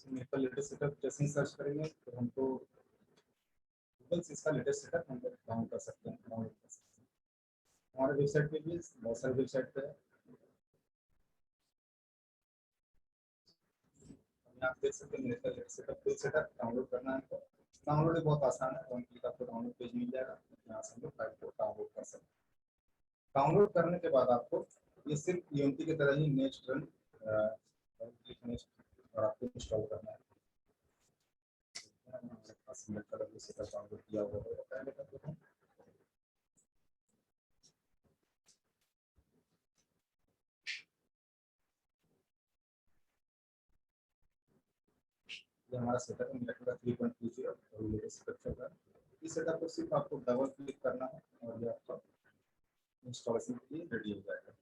मेरे latest setup जैसे ही search करेंगे तो हमको गूगल से इसका लेटेस्ट सेटअप हम डाउनलोड कर सकते हैं, हमारे वेबसाइट पे भी बहुत सारे वेबसाइट पे है। आप देख सकते हैं मेरे latest setup full setup download करना है तो डाउनलोड बहुत आसान है, 1 क्लिक आपको डाउनलोड पेज मिल जाएगा, यहाँ से हम लोग फाइल को डाउनलोड कर सकते हैं। डाउनलोड करने के बाद आपको ये सिर्फ यूनिटी की तरह ही नेक्स्ट रन और आपको इंस्टॉल करना है। डाउनलोड किया हुआ है, ये हमारा सेटअप है मेरा 3.20 और ये सेटअप चल रहा है। इस सेटअप को सिर्फ आपको डबल क्लिक करना है और ये आपका इंस्टॉलेशन के लिए रेडी हो जाएगा।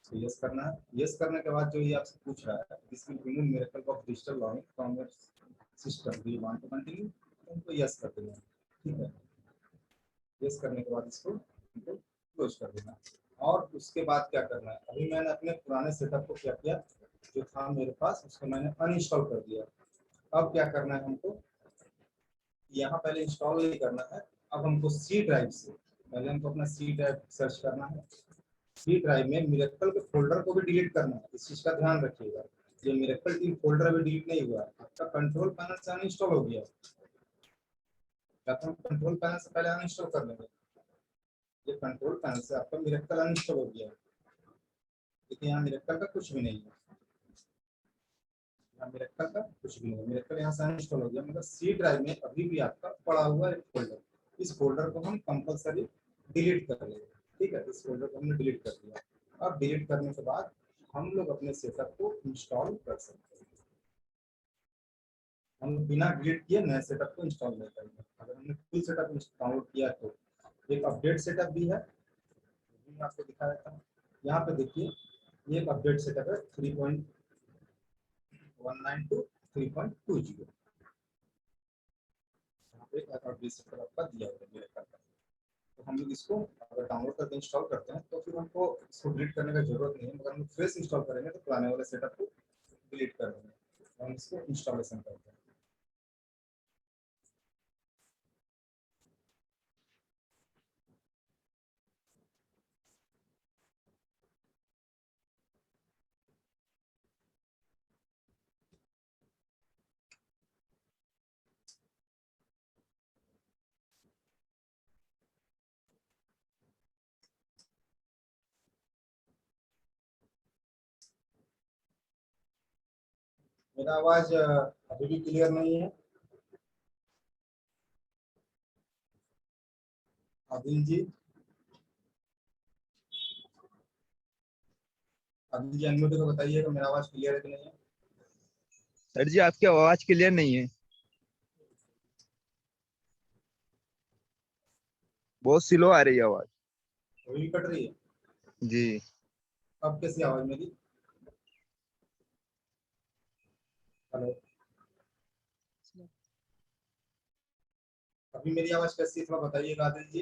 तो यस करना है, यस करने के बाद जो ये आपसे पूछ रहा है this will remove miracle of digital logging from your system, do you want to continue, तो यस कर देना। ठीक है, यस करने के बाद इसको क्लोज कर देना। और उसके बाद क्या करना है, अभी मैंने अपने पुराने सेटअप को क्या किया, जो था मेरे पास उसको मैंने अनइंस्टॉल कर दिया। अब क्या करना है हमको, यहाँ पहले इंस्टॉल नहीं करना है, अब हमको सी ड्राइव से पहले हमको अपना सी ड्राइव सर्च करना है। सी ड्राइव में मिरेकल के फोल्डर को भी डिलीट करना है, इस चीज का ध्यान रखिएगा। ये मिरेकल टीम फोल्डर अभी डिलीट नहीं हुआ है, आपका कंट्रोल पैनल से अनइंस्टॉल हो गया, कंट्रोल पैनल से पहले अनइंस्टॉल कर लेंगे। ये कंट्रोल पैनल से आपका मिरेकल अनइंस्टॉल हो गया है, लेकिन यहाँ मिरेकल का कुछ भी नहीं है, यहाँ मिरेकल का कुछ भी नहीं है, मिरेकल यहाँ से अनइंस्टॉल हो गया। मतलब सी ड्राइव में अभी भी आपका पड़ा हुआ है फोल्डर, इस फोल्डर को हम कंपलसरी डिलीट कर लेंगे। ठीक है, इस फोल्डर को हमने डिलीट कर दिया। अब डिलीट करने के बाद हम लोग अपने सेटअप को इंस्टॉल कर सकते हैं। हम बिना डिलीट किए नए सेटअप को इंस्टॉल नहीं करेंगे। अगर हमने फुल सेटअप डाउनलोड किया तो एक अपडेट सेटअप भी है, मैं आपको दिखा देता हूँ। यहाँ पे देखिए ये एक अपडेट सेटअप है 3.19 टू 3.20, यहाँ पे अपडेट सेटअप आपका दिया हुआ है। तो हम लोग इसको अगर डाउनलोड करके इंस्टॉल करते हैं तो फिर हमको इसको डिलीट करने का जरूरत नहीं है, मगर हम फ्रेश इंस्टॉल करेंगे तो पुराने वाले सेटअप को डिलीट कर देंगे। हम इसको इंस्टॉलेशन करते हैं। मेरा आवाज अभी भी क्लियर नहीं है? आदिल जी, आदिल जी अनम्यूट को बताइएगा मेरा आवाज क्लियर है कि नहीं है? सर जी आपकी आवाज क्लियर नहीं है, बहुत स्लो आ रही है आवाज। अभी भी कट रही है? जी अब कैसी आवाज मेरी? हेलो, अभी मेरी आवाज कैसी है थोड़ा बताइएगा आदिल जी।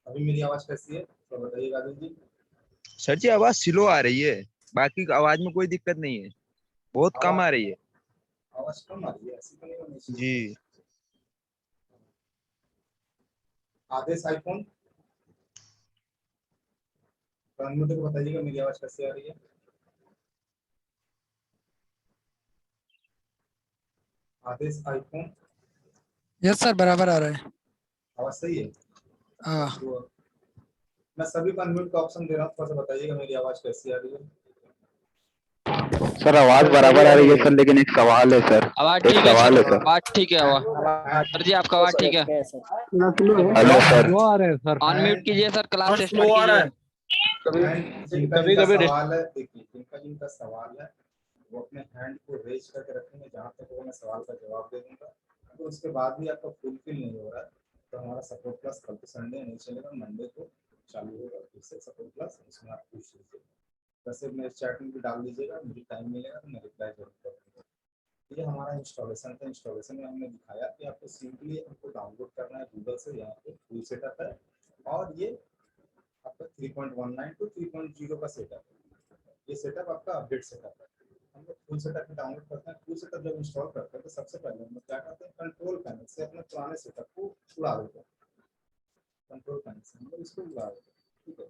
अभी मेरी आवाज कैसी है थोड़ा बताइएगा आदिल जी। सर जी आवाज स्लो आ रही है, बाकी आवाज में कोई दिक्कत नहीं है, बहुत कम आ रही है। आवाज कम आ रही है? ऐसी तो नहीं होनी चाहिए। जी आदेश आईफोन अनम्यूट को बताइएगा मेरी आवाज कैसी आ रही है। आदेश आईफोन, यस सर, बराबर आ रहा है। आवाज सही है? हाँ तो मैं सभी को अनम्यूट का ऑप्शन दे रहा हूँ, थोड़ा सा बताइएगा मेरी आवाज कैसी आ रही है। सर आवाज बराबर आ रही है सर, लेकिन एक सवाल है सर। आवाज एक ठीक है सवाल सर, है सर। आवाज ठीक है। सर जी आपका आवाज ठीक है? हेलो सर, आ रहे हैं सर, अनम्यूट कीजिए सर, क्लास स्टार्ट कीजिए। जिनका जिनका सवाल है, देखिए जिनका जिनका सवाल है वो अपने हैंड को रेज करके रखेंगे, जहाँ तक वो मैं सवाल का जवाब दे दूंगा। तो उसके बाद भी आपका फुलफिल नहीं हो रहा है तो हमारा सपोर्ट क्लास कल तो संडे नहीं चलेगा, मंडे को चालू होगा फिर से सपोर्ट क्लास, उसमें आप पूछ लीजिए। वैसे मेरे चैट में भी डाल दीजिएगा, मुझे टाइम मिलेगा तो मैं रिप्लाई जरूर करूँगा। ये हमारा इंस्टॉलेशन था। इंस्टॉलेशन में हमने दिखाया कि आपको सिंपली हमको डाउनलोड करना है गूगल से, यहाँ पे फुल सेटअप है और ये आपका 3.19 टू 3.0 का सेटअप है। ये सेटअप आपका अपडेट सेटअप है। हम लोग फुल सेटअप डाउनलोड करते हैं। फुल सेटअप जब इंस्टॉल करते हैं तो सबसे पहले हम लोग क्या करते हैं, कंट्रोल पैनल से अपने पुराने सेटअप को उड़ा देते हैं। कंट्रोल पैनल से हम लोग इसको उड़ा देते हैं, ठीक है।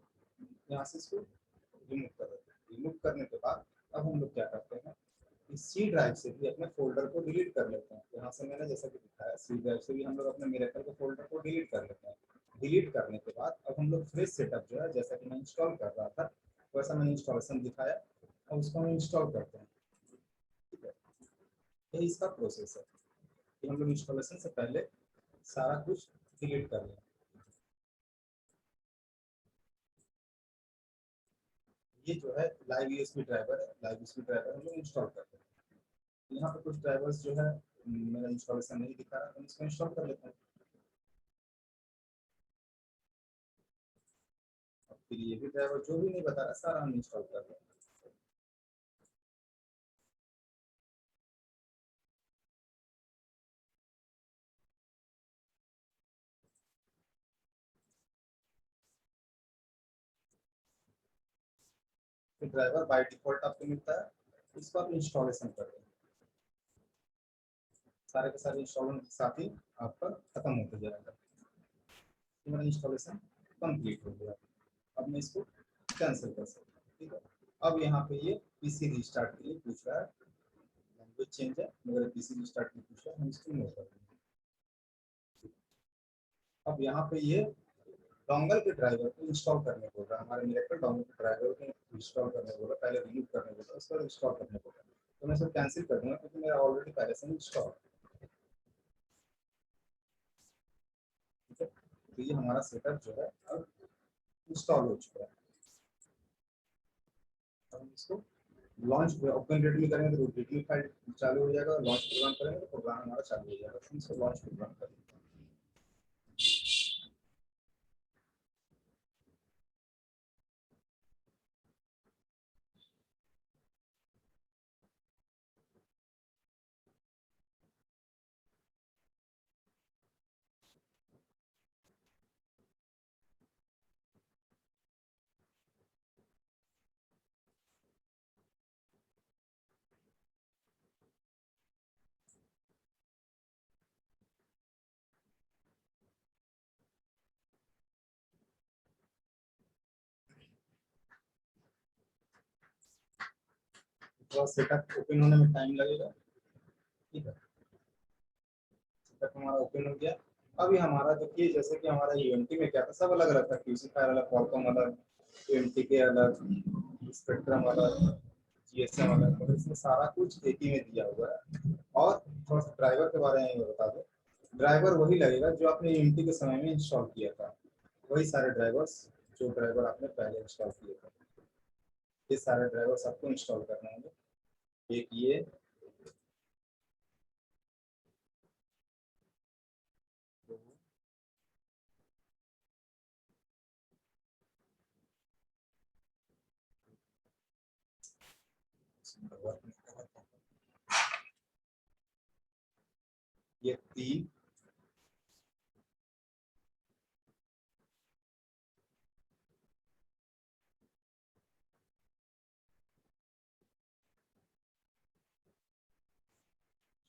यहाँ से इसको रिमूव कर देते हैं। रिमूव करने के बाद अब हम लोग क्या करते हैं, इस सी ड्राइव से भी अपने फोल्डर को डिलीट कर लेते हैं। यहाँ से मैंने जैसा कि दिखाया, सी ड्राइव से भी हम लोग अपने मिरेकल के फोल्डर को डिलीट कर लेते हैं। डिलीट करने के बाद अब हम लोग फ्रेश सेटअप जो है, जैसा कि मैं इंस्टॉल कर रहा था वैसा मैंने इंस्टॉलेशन दिखाया और उसको हम इंस्टॉल करते हैं, ठीक है। ये इसका प्रोसेस है कि हम लोग इंस्टॉलेशन से पहले सारा कुछ डिलीट कर लें। ये जो है लाइव यूएसबी ड्राइवर है। लाइव यूएसबी ड्राइवर हम लोग इंस्टॉल करते हैं। यहाँ पे कुछ ड्राइवर्स जो है मेरा इंस्टॉलेशन नहीं दिखा रहा, तो इसको इंस्टॉल कर लेते हैं। और फिर ये भी ड्राइवर जो भी नहीं बता रहा सारा हम इंस्टॉल कर लेते हैं। फिर ड्राइवर बाय डिफॉल्ट आपको मिलता है, इसको आप इंस्टॉलेशन कर दें। सारे के सारे इंस्टॉलेशन के साथ ही आपका खत्म होते जाएगा। मेरा इंस्टॉलेशन कंप्लीट हो गया। अब मैं इसको कैंसिल कर सकता हूँ, ठीक है। अब यहाँ पे ये पीसी रिस्टार्ट के लिए पूछ रहा है, लैंग्वेज चेंज है मगर पीसी रिस्टार्ट के लिए पूछ रहा है, हम इसको नो कर देंगे। अब यहाँ पे ये डोंगल के ड्राइवर को इंस्टॉल करने बोल रहा है। हमारे मिरेकल डोंगल के ड्राइवर को इंस्टॉल करने बोल रहा है, पहले रिमूव करने बोल रहा है, उसके बाद इंस्टॉल करने बोल रहा है। तो मैं इसको कैंसिल कर दूंगा क्योंकि मेरा ऑलरेडी पहले से इंस्टॉल, ठीक है। तो ये हमारा सेटअप जो है अब इंस्टॉल हो चुका है। अब हम इसको लॉन्च ओपन रेडमी करेंगे तो रेडमी फाइल चालू हो जाएगा, लॉन्च प्रोग्राम करेंगे तो प्रोग्राम हमारा चालू हो जाएगा। हम इसको लॉन्च प्रोग्राम करेंगे। तो सेटअप ओपन होने में टाइम लगेगा, ठीक है। सेटअप हमारा ओपन हो गया। अभी हमारा देखिए जैसे कि हमारा यूएनटी में क्या था, सब अलग अलग था, क्यूसी फायर अलग, क्वालकॉम अलग, यूएनटी के अलग, स्पेक्ट्रम अलग, जीएसएम अलग, मतलब इसमें सारा कुछ एक ही में दिया हुआ है। और थोड़ा सा ड्राइवर के बारे में बता दो। ड्राइवर वही लगेगा जो आपने यूएनटी के समय में इंस्टॉल किया था, वही सारे ड्राइवर्स जो ड्राइवर आपने पहले इंस्टॉल किए थे, ये सारे ड्राइवर्स आपको इंस्टॉल करने होंगे। एक ये, ये 3,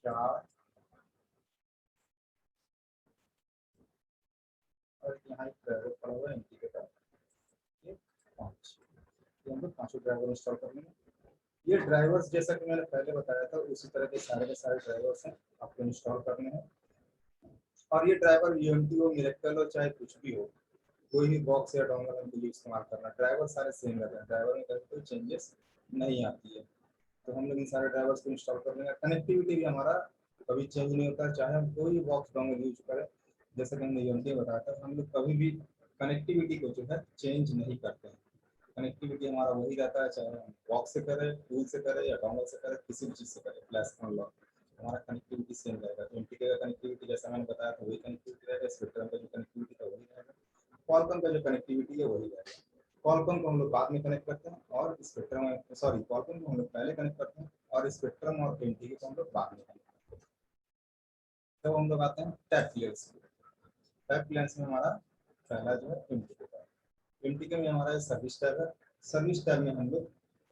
चार और यहाँ एक ड्राइवर पड़ा हुआ है इंडिकेटर, ये 5। ये हम लोग 5 ड्राइवर इंस्टॉल कर लेंगे। ये ड्राइवर्स जैसा कि मैंने पहले बताया था उसी तरह के सारे ड्राइवर्स हैं, आपको इंस्टॉल करने हैं। और ये ड्राइवर यूएमटी हो, मिरेकल हो, चाहे कुछ भी हो, कोई भी बॉक्स या डोंगल के लिए इस्तेमाल करना, ड्राइवर सारे सेम रहते हैं, ड्राइवर में कभी कोई चेंजेस नहीं आती है। तो हम लोग इन सारे ड्राइवर्स को इंस्टॉल कर लेंगे। कनेक्टिविटी भी हमारा कभी चेंज नहीं होता, चाहे हम कोई भी बॉक्स डोंगल यूज करें। जैसे कि हमने यूएमटी में बताया था, हम लोग कभी भी कनेक्टिविटी को जो है चेंज नहीं करते हैं। कनेक्टिविटी हमारा वही रहता है, चाहे हम बॉक्स से करें, टूल से करें या डोंगल से करें, किसी भी चीज़ से करें, फ्लैश अनलॉक, हमारा कनेक्टिविटी सेम रहेगा। तो एमटीके का कनेक्टिविटी जैसा मैंने बताया था वही कनेक्टिविटी रहेगा, स्पेक्ट्रम का जो कनेक्टिविटी था वही रहेगा, क्वालकॉम का जो कनेक्टिविटी है वही रहेगा। कॉलकॉम को हम लोग बाद में कनेक्ट करते हैं और स्पेक्ट्रम, सॉरी कॉलकॉम को हम लोग पहले कनेक्ट करते हैं और स्पेक्ट्रम और एनटीके को हम लोग बाद में कनेक्ट करते हैं। तब हम लोग आते हैं टैप क्लियरेंस। टैप क्लियरेंस में हमारा पहला जो है एनटीके का, एनटीके में हमारा सर्विस टैब है। सर्विस टैब में हम लोग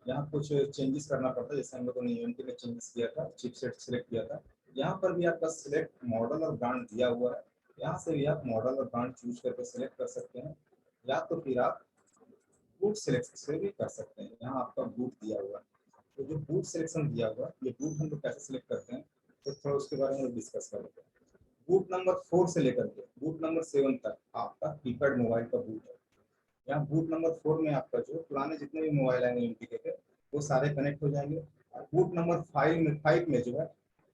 यहाँ कुछ चेंजेस करना पड़ता है, जैसे हम लोगों ने यूनिटी में चेंजेस किया था, चिपसेट सिलेक्ट किया था। यहाँ पर भी आपका सिलेक्ट मॉडल और ब्रांड दिया हुआ है, यहाँ से भी आप मॉडल और ब्रांड चूज करके सिलेक्ट कर सकते हैं, या तो फिर आप बूट सिलेक्ट से भी कर सकते हैं। यहाँ आपका बूट दिया हुआ है, तो जो बूट सिलेक्शन दिया हुआ है, ये बूट हम लोग कैसे सिलेक्ट करते हैं तो थोड़ा उसके बारे में डिस्कस कर लेते हैं। बूट नंबर 4 से लेकर के बूट नंबर 7 तक आपका कीपैड मोबाइल का बूट है। यहाँ बूट नंबर 4 में आपका जो पुराने जितने भी मोबाइल आएंगे एनटीके के वो सारे कनेक्ट हो जाएंगे। बूट नंबर 5 में जो है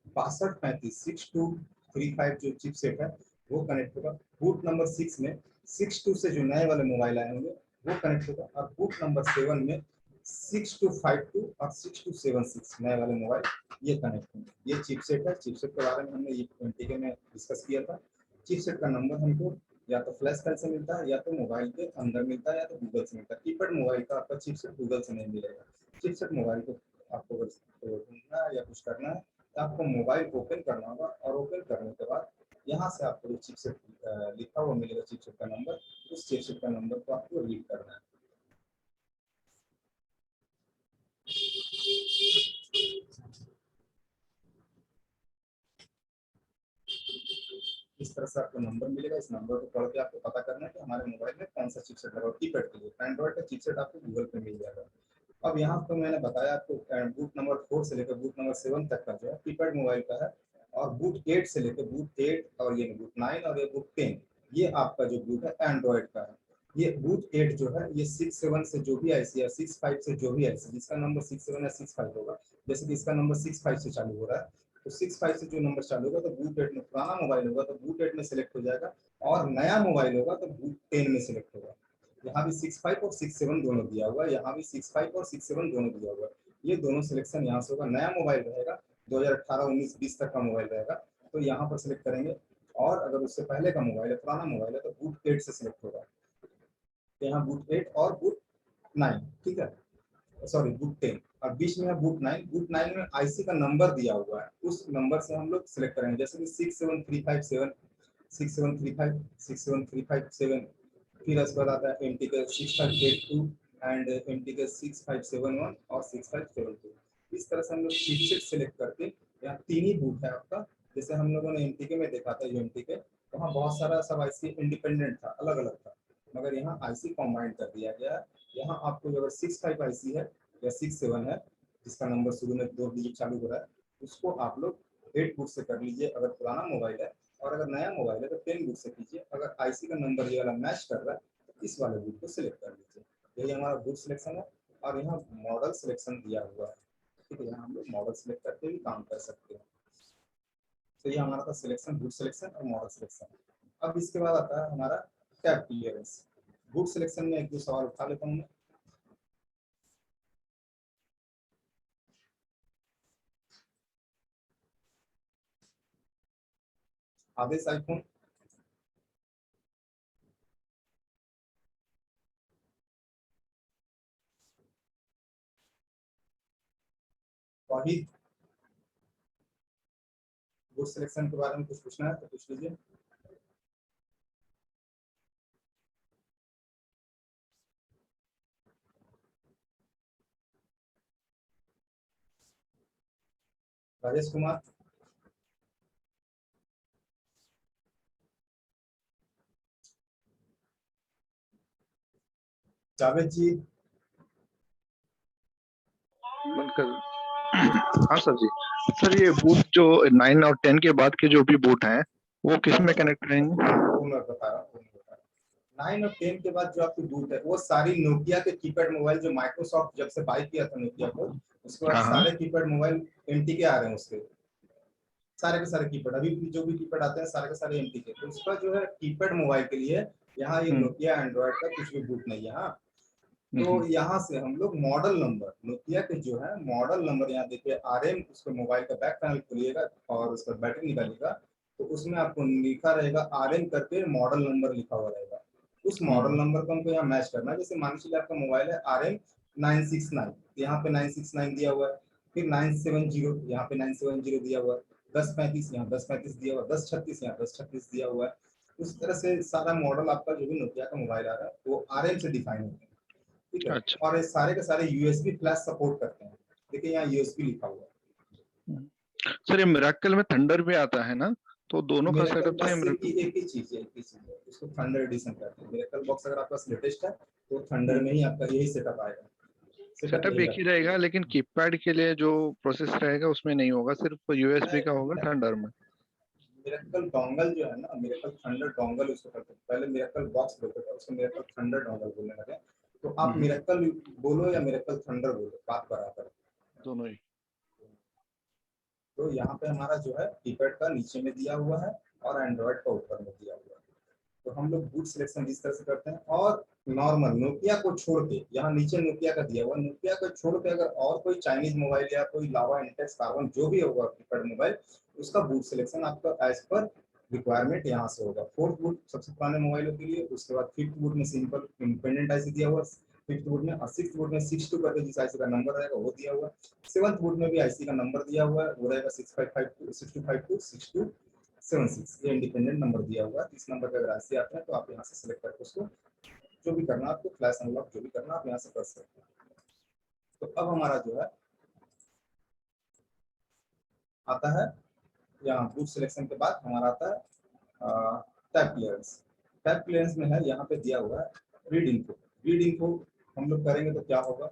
6235 जो चिपसेट है वो कनेक्ट होगा। बूट नंबर 6 में 62 से जो नए वाले मोबाइल आए होंगे वो कनेक्ट होगा। और बूट नंबर 7 में 6252 और 6276 नए वाले मोबाइल ये कनेक्ट होंगे। ये चिपसेट है, चिपसेट के बारे में हमने ये एनटीके में डिस्कस किया था। चिपसेट का नंबर हमको या तो फ्लैश फाइल से मिलता है, या तो मोबाइल के अंदर मिलता है, या तो गूगल से मिलता है। कीपैड मोबाइल का आपका चिपसेट गूगल से नहीं मिलेगा। चिपसेट मोबाइल को आपको अगर ढूंढना है या कुछ करना है तो आपको मोबाइल ओपन करना होगा, और ओपन करने के बाद यहाँ से आपको जो चिपसेट लिखा हुआ मिलेगा, चिपसेट का नंबर, उस चिपसेट का नंबर को आपको रीड करना है। इस तरह से आपको नंबर मिलेगा, इस नंबर को पढ़ के आपको पता करना है कि हमारे मोबाइल में कौन सा चिपसेट लगा। कीपैड के लिए एंड्रॉइड का चिपसेट आपको गूगल पे मिल जाएगा। अब यहाँ तो मैंने बताया आपको बूट नंबर 4 से लेकर बूट नंबर 7 तक का जो है कीपैड मोबाइल का है, और बूट 8 से लेकर बूट 8 और ये बूट 9 और ये बूट 10 ये आपका जो बूट है एंड्रॉइड का है। ये बूट 8 जो है ये 6-7 से जो भी आईसी है, 6-5 से जो भी आईसी जिसका नंबर 6-7 या 6-5 होगा, जैसे कि इसका नंबर 6-5 से चालू हो रहा है, तो 6-5 से जो नंबर चालू होगा तो बूट 8 में, पुराना मोबाइल होगा तो बूट 8 में सिलेक्ट हो जाएगा, और नया मोबाइल होगा तो बूट 10 में सिलेक्ट होगा। यहाँ भी 6-5 और 6-7 दोनों दिया हुआ है, यहाँ भी 6-5 और 6-7 दोनों दिया हुआ है। ये दोनों सिलेक्शन यहाँ से होगा। नया मोबाइल रहेगा 2018, 19, 20 तक का मोबाइल रहेगा तो यहाँ पर सिलेक्ट करेंगे, और अगर उससे पहले का मोबाइल है, पुराना मोबाइल है, तो बूट 8 से सिलेक्ट होगा। तो यहाँ बूट 8 और बूट 9, ठीक है, सॉरी बूट 10, और बीच में है बूट 9। बूट 9 में आईसी का नंबर दिया हुआ है, उस नंबर से हम लोग सिलेक्ट करेंगे, जैसे कि 67357, 67357, 67357, फिर उसके बाद आता है एमटीके 6582 एंड एमटीके 6571 और 6572। इस तरह से हम लोग चिपसेट सिलेक्ट करके, यहाँ 3 ही बूट है आपका। जैसे हम लोगों ने एमटीके में देखा था, एमटीके वहाँ बहुत सारा सब आईसी इंडिपेंडेंट था, अलग अलग था, मगर यहाँ आईसी कॉम्बाइंड कर दिया गया है। यहाँ आपको अगर 65 आईसी है या 67 है, जिसका नंबर शुरू में 2 डिजिट चालू हो रहा है, उसको आप लोग 8 बूट से कर लीजिए अगर पुराना मोबाइल है, और अगर नया मोबाइल है तो 10 बूट से कीजिए। अगर आईसी का नंबर ये वाला मैच कर रहा है तो इस वाले बूट को सिलेक्ट कर लीजिए। यही हमारा बूट सिलेक्शन है, और यहाँ मॉडल सिलेक्शन दिया हुआ है, ठीक है, यहाँ हम लोग मॉडल सिलेक्ट करके भी काम कर सकते हैं। तो ये हमारा था सिलेक्शन, बूट सिलेक्शन और मॉडल सिलेक्शन। अब इसके बाद आता है हमारा टैब क्लियरेंस। बूट सिलेक्शन में एक दो सवाल उठा लेता हूँ मैं। आदेश आईफोन, वाहिद, बूट सिलेक्शन के बारे में कुछ पूछना है तो पूछ लीजिए। राजेश कुमार, जावेद जी, बंद कर। हाँ सर जी। सर ये बूट जो 9 और 10 के बाद के जो भी बूट हैं वो किस में कनेक्ट रहेंगे? वो मैं बता रहा हूँ। 9 और 10 के बाद जो आपकी बूट है वो सारी नोकिया के कीपैड मोबाइल, जो माइक्रोसॉफ्ट जब से बाय किया था नोकिया को, उसके बाद हाँ हाँ। सारे कीपैड मोबाइल एमटीके आ रहे हैं उसके, सारे के सारे कीपैड, अभी भी जो भी कीपैड आते हैं सारे के सारे एमटीके। तो उसका जो है कीपैड मोबाइल के लिए यहाँ ये नोकिया एंड्रॉइड का कुछ भी बूट नहीं है। हाँ, तो यहाँ से हम लोग मॉडल नंबर, नोकिया के जो है मॉडल नंबर, यहाँ देखिए आरएम, उसके मोबाइल का बैक पैनल खोलिएगा और उसका बैटरी निकालिएगा, तो उसमें आपको लिखा रहेगा आरएम करके मॉडल नंबर लिखा हुआ रहेगा। उस मॉडल नंबर को हमको यहाँ मैच करना है। जैसे मान लीजिए आपका मोबाइल है RM969, यहाँ पे 969 दिया हुआ है, फिर 970 यहाँ पे 970 दिया हुआ है, 1035 यहाँ 1035 दिया हुआ है, 1036 यहाँ 1036 दिया हुआ है। उस तरह से सारा मॉडल आपका जो भी नोकिया का मोबाइल आ रहा है वो RM से डिफाइन होते हैं, ठीक है। अच्छा। और ये सारे के सारे USB फ्लैश सपोर्ट करते हैं। देखिए यहाँ USB लिखा हुआ है। सर ये मिराकल में थंडर भी आता है ना, तो दोनों का मिरेकल सेटअप बस सेम एक ही चीज है, एक ही चीज है, उसको थंडर एडिशन कहते हैं। मिरेकल बॉक्स अगर आपका लेटेस्ट है तो थंडर में ही आपका यही सेटअप आएगा। सेटअप एक ही रहेगा, लेकिन कीपैड के लिए जो प्रोसेस रहेगा उसमें नहीं होगा, सिर्फ यूएसबी का होगा थंडर में। मिरेकल डोंगल जो है ना, मिरेकल थंडर डोंगल उसको कहते हैं। पहले मिरेकल बॉक्स बोलते थे, उसको मिरेकल थंडर डोंगल बोलने लगे। तो आप मिरेकल बोलो या मिरेकल थंडर बोलो, बात बराबर है, दोनों ही। तो यहाँ पे हमारा जो है कीपैड का नीचे में दिया हुआ है और एंड्रॉइड का ऊपर में दिया हुआ है। तो हम लोग बूट सिलेक्शन इस तरह से करते हैं। और नॉर्मल नोकिया को छोड़ के, यहाँ नीचे नोकिया का दिया हुआ, नोकिया को छोड़ के अगर और कोई चाइनीज मोबाइल या कोई लावा, इंटेक्स, कार्बन जो भी होगा कीपैड मोबाइल, उसका बूट सिलेक्शन आपका एज पर रिक्वायरमेंट यहाँ से होगा। फोर्थ बूट सबसे पुराने मोबाइलों के लिए, उसके बाद फिफ्थ बूट में सिंपल इंडिपेंडेंट आईसी दिया हुआ, फिफ्थ बूट में, और सिक्स्थ बूट में 62 करके जिस आईसी का नंबर रहेगा वो दिया हुआ। सेवंथ बूट में भी आईसी का नंबर दिया हुआ है, वो रहेगा 6256, ये इंडिपेंडेंट नंबर दिया हुआ है। इस नंबर पे अगर आईसी आते हैं तो आप यहाँ से सिलेक्ट करके उसको जो भी करना आपको, फ्लैश अनलॉक जो भी करना आप यहाँ से कर सकते हैं। तो अब हमारा जो है आता है यहाँ बूट सिलेक्शन के बाद हमारा आता है टैब क्लियरेंस। टैब क्लियरेंस में है यहाँ पे दिया हुआ है रीड इनको। रीड इनको हम लोग करेंगे तो क्या होगा,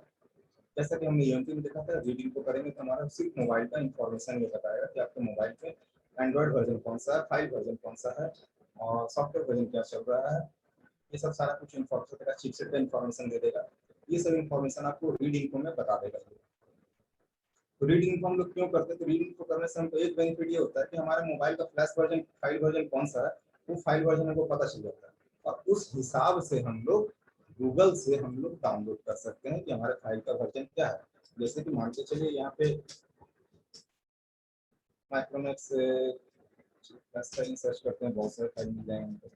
जैसा कि हमने यूएमपी में देखा था, रीड इनको करेंगे तो हमारा सिर्फ मोबाइल का इंफॉर्मेशन ये बताएगा कि आपके मोबाइल पे एंड्रॉइड वर्जन कौन सा है, फाइल वर्जन कौन सा है, और सॉफ्टवेयर वर्जन क्या चल रहा है, ये सब सारा कुछ इन्फॉर्मेशन देगा। चिपसेट का इन्फॉर्मेशन दे देगा, ये सब इन्फॉर्मेशन आपको रीड इनको में बता देगा। तो रीड इनको हम लोग क्यों करते हैं, तो रीड इनको करने से हमको एक बेनिफिट ये होता है कि हमारे मोबाइल का फ्लैश वर्जन, फाइल वर्जन कौन सा है, वो फाइल वर्जन हमको पता चल जाता है, और उस हिसाब से हम लोग गूगल से हम लोग डाउनलोड कर सकते हैं कि हमारे फाइल का वर्जन क्या है। जैसे कि मान के चलिए यहाँ पे माइक्रोमैक्स फाइल सर्च करते हैं, बहुत सारे फाइल मिल जाएंगे।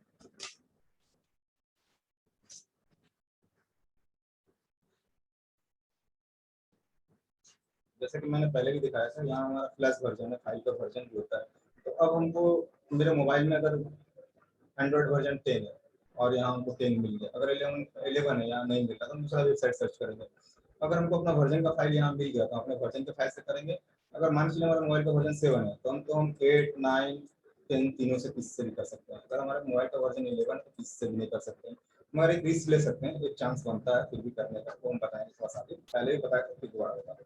जैसे कि मैंने पहले भी दिखाया था, यहाँ हमारा फ्लैश वर्जन है, फाइल का वर्जन भी होता है। तो अब हमको मेरे मोबाइल में अगर एंड्रॉइड वर्जन 10 है और यहाँ हमको 10 मिल गया, अगर 11 है यहाँ नहीं मिला तो हम दूसरा वेबसाइट सर्च करेंगे। अगर हमको अपना वर्जन का फाइल यहाँ मिल गया तो अपने वर्जन के फाइल से करेंगे। अगर मान लीजिए हमारे मोबाइल का वर्जन 7 है तो हम 8, 9, 10 तीनों से किसी से भी कर सकते हैं। अगर हमारे मोबाइल का वर्जन 11 है तो किसी से भी नहीं कर सकते हैं, मगर एक रिस्क ले सकते हैं, एक चांस बनता है फिर भी करने का, वो हम बताएंगे थोड़ा सा आगे। पहले भी बताया था फिर दोबारा बता दें।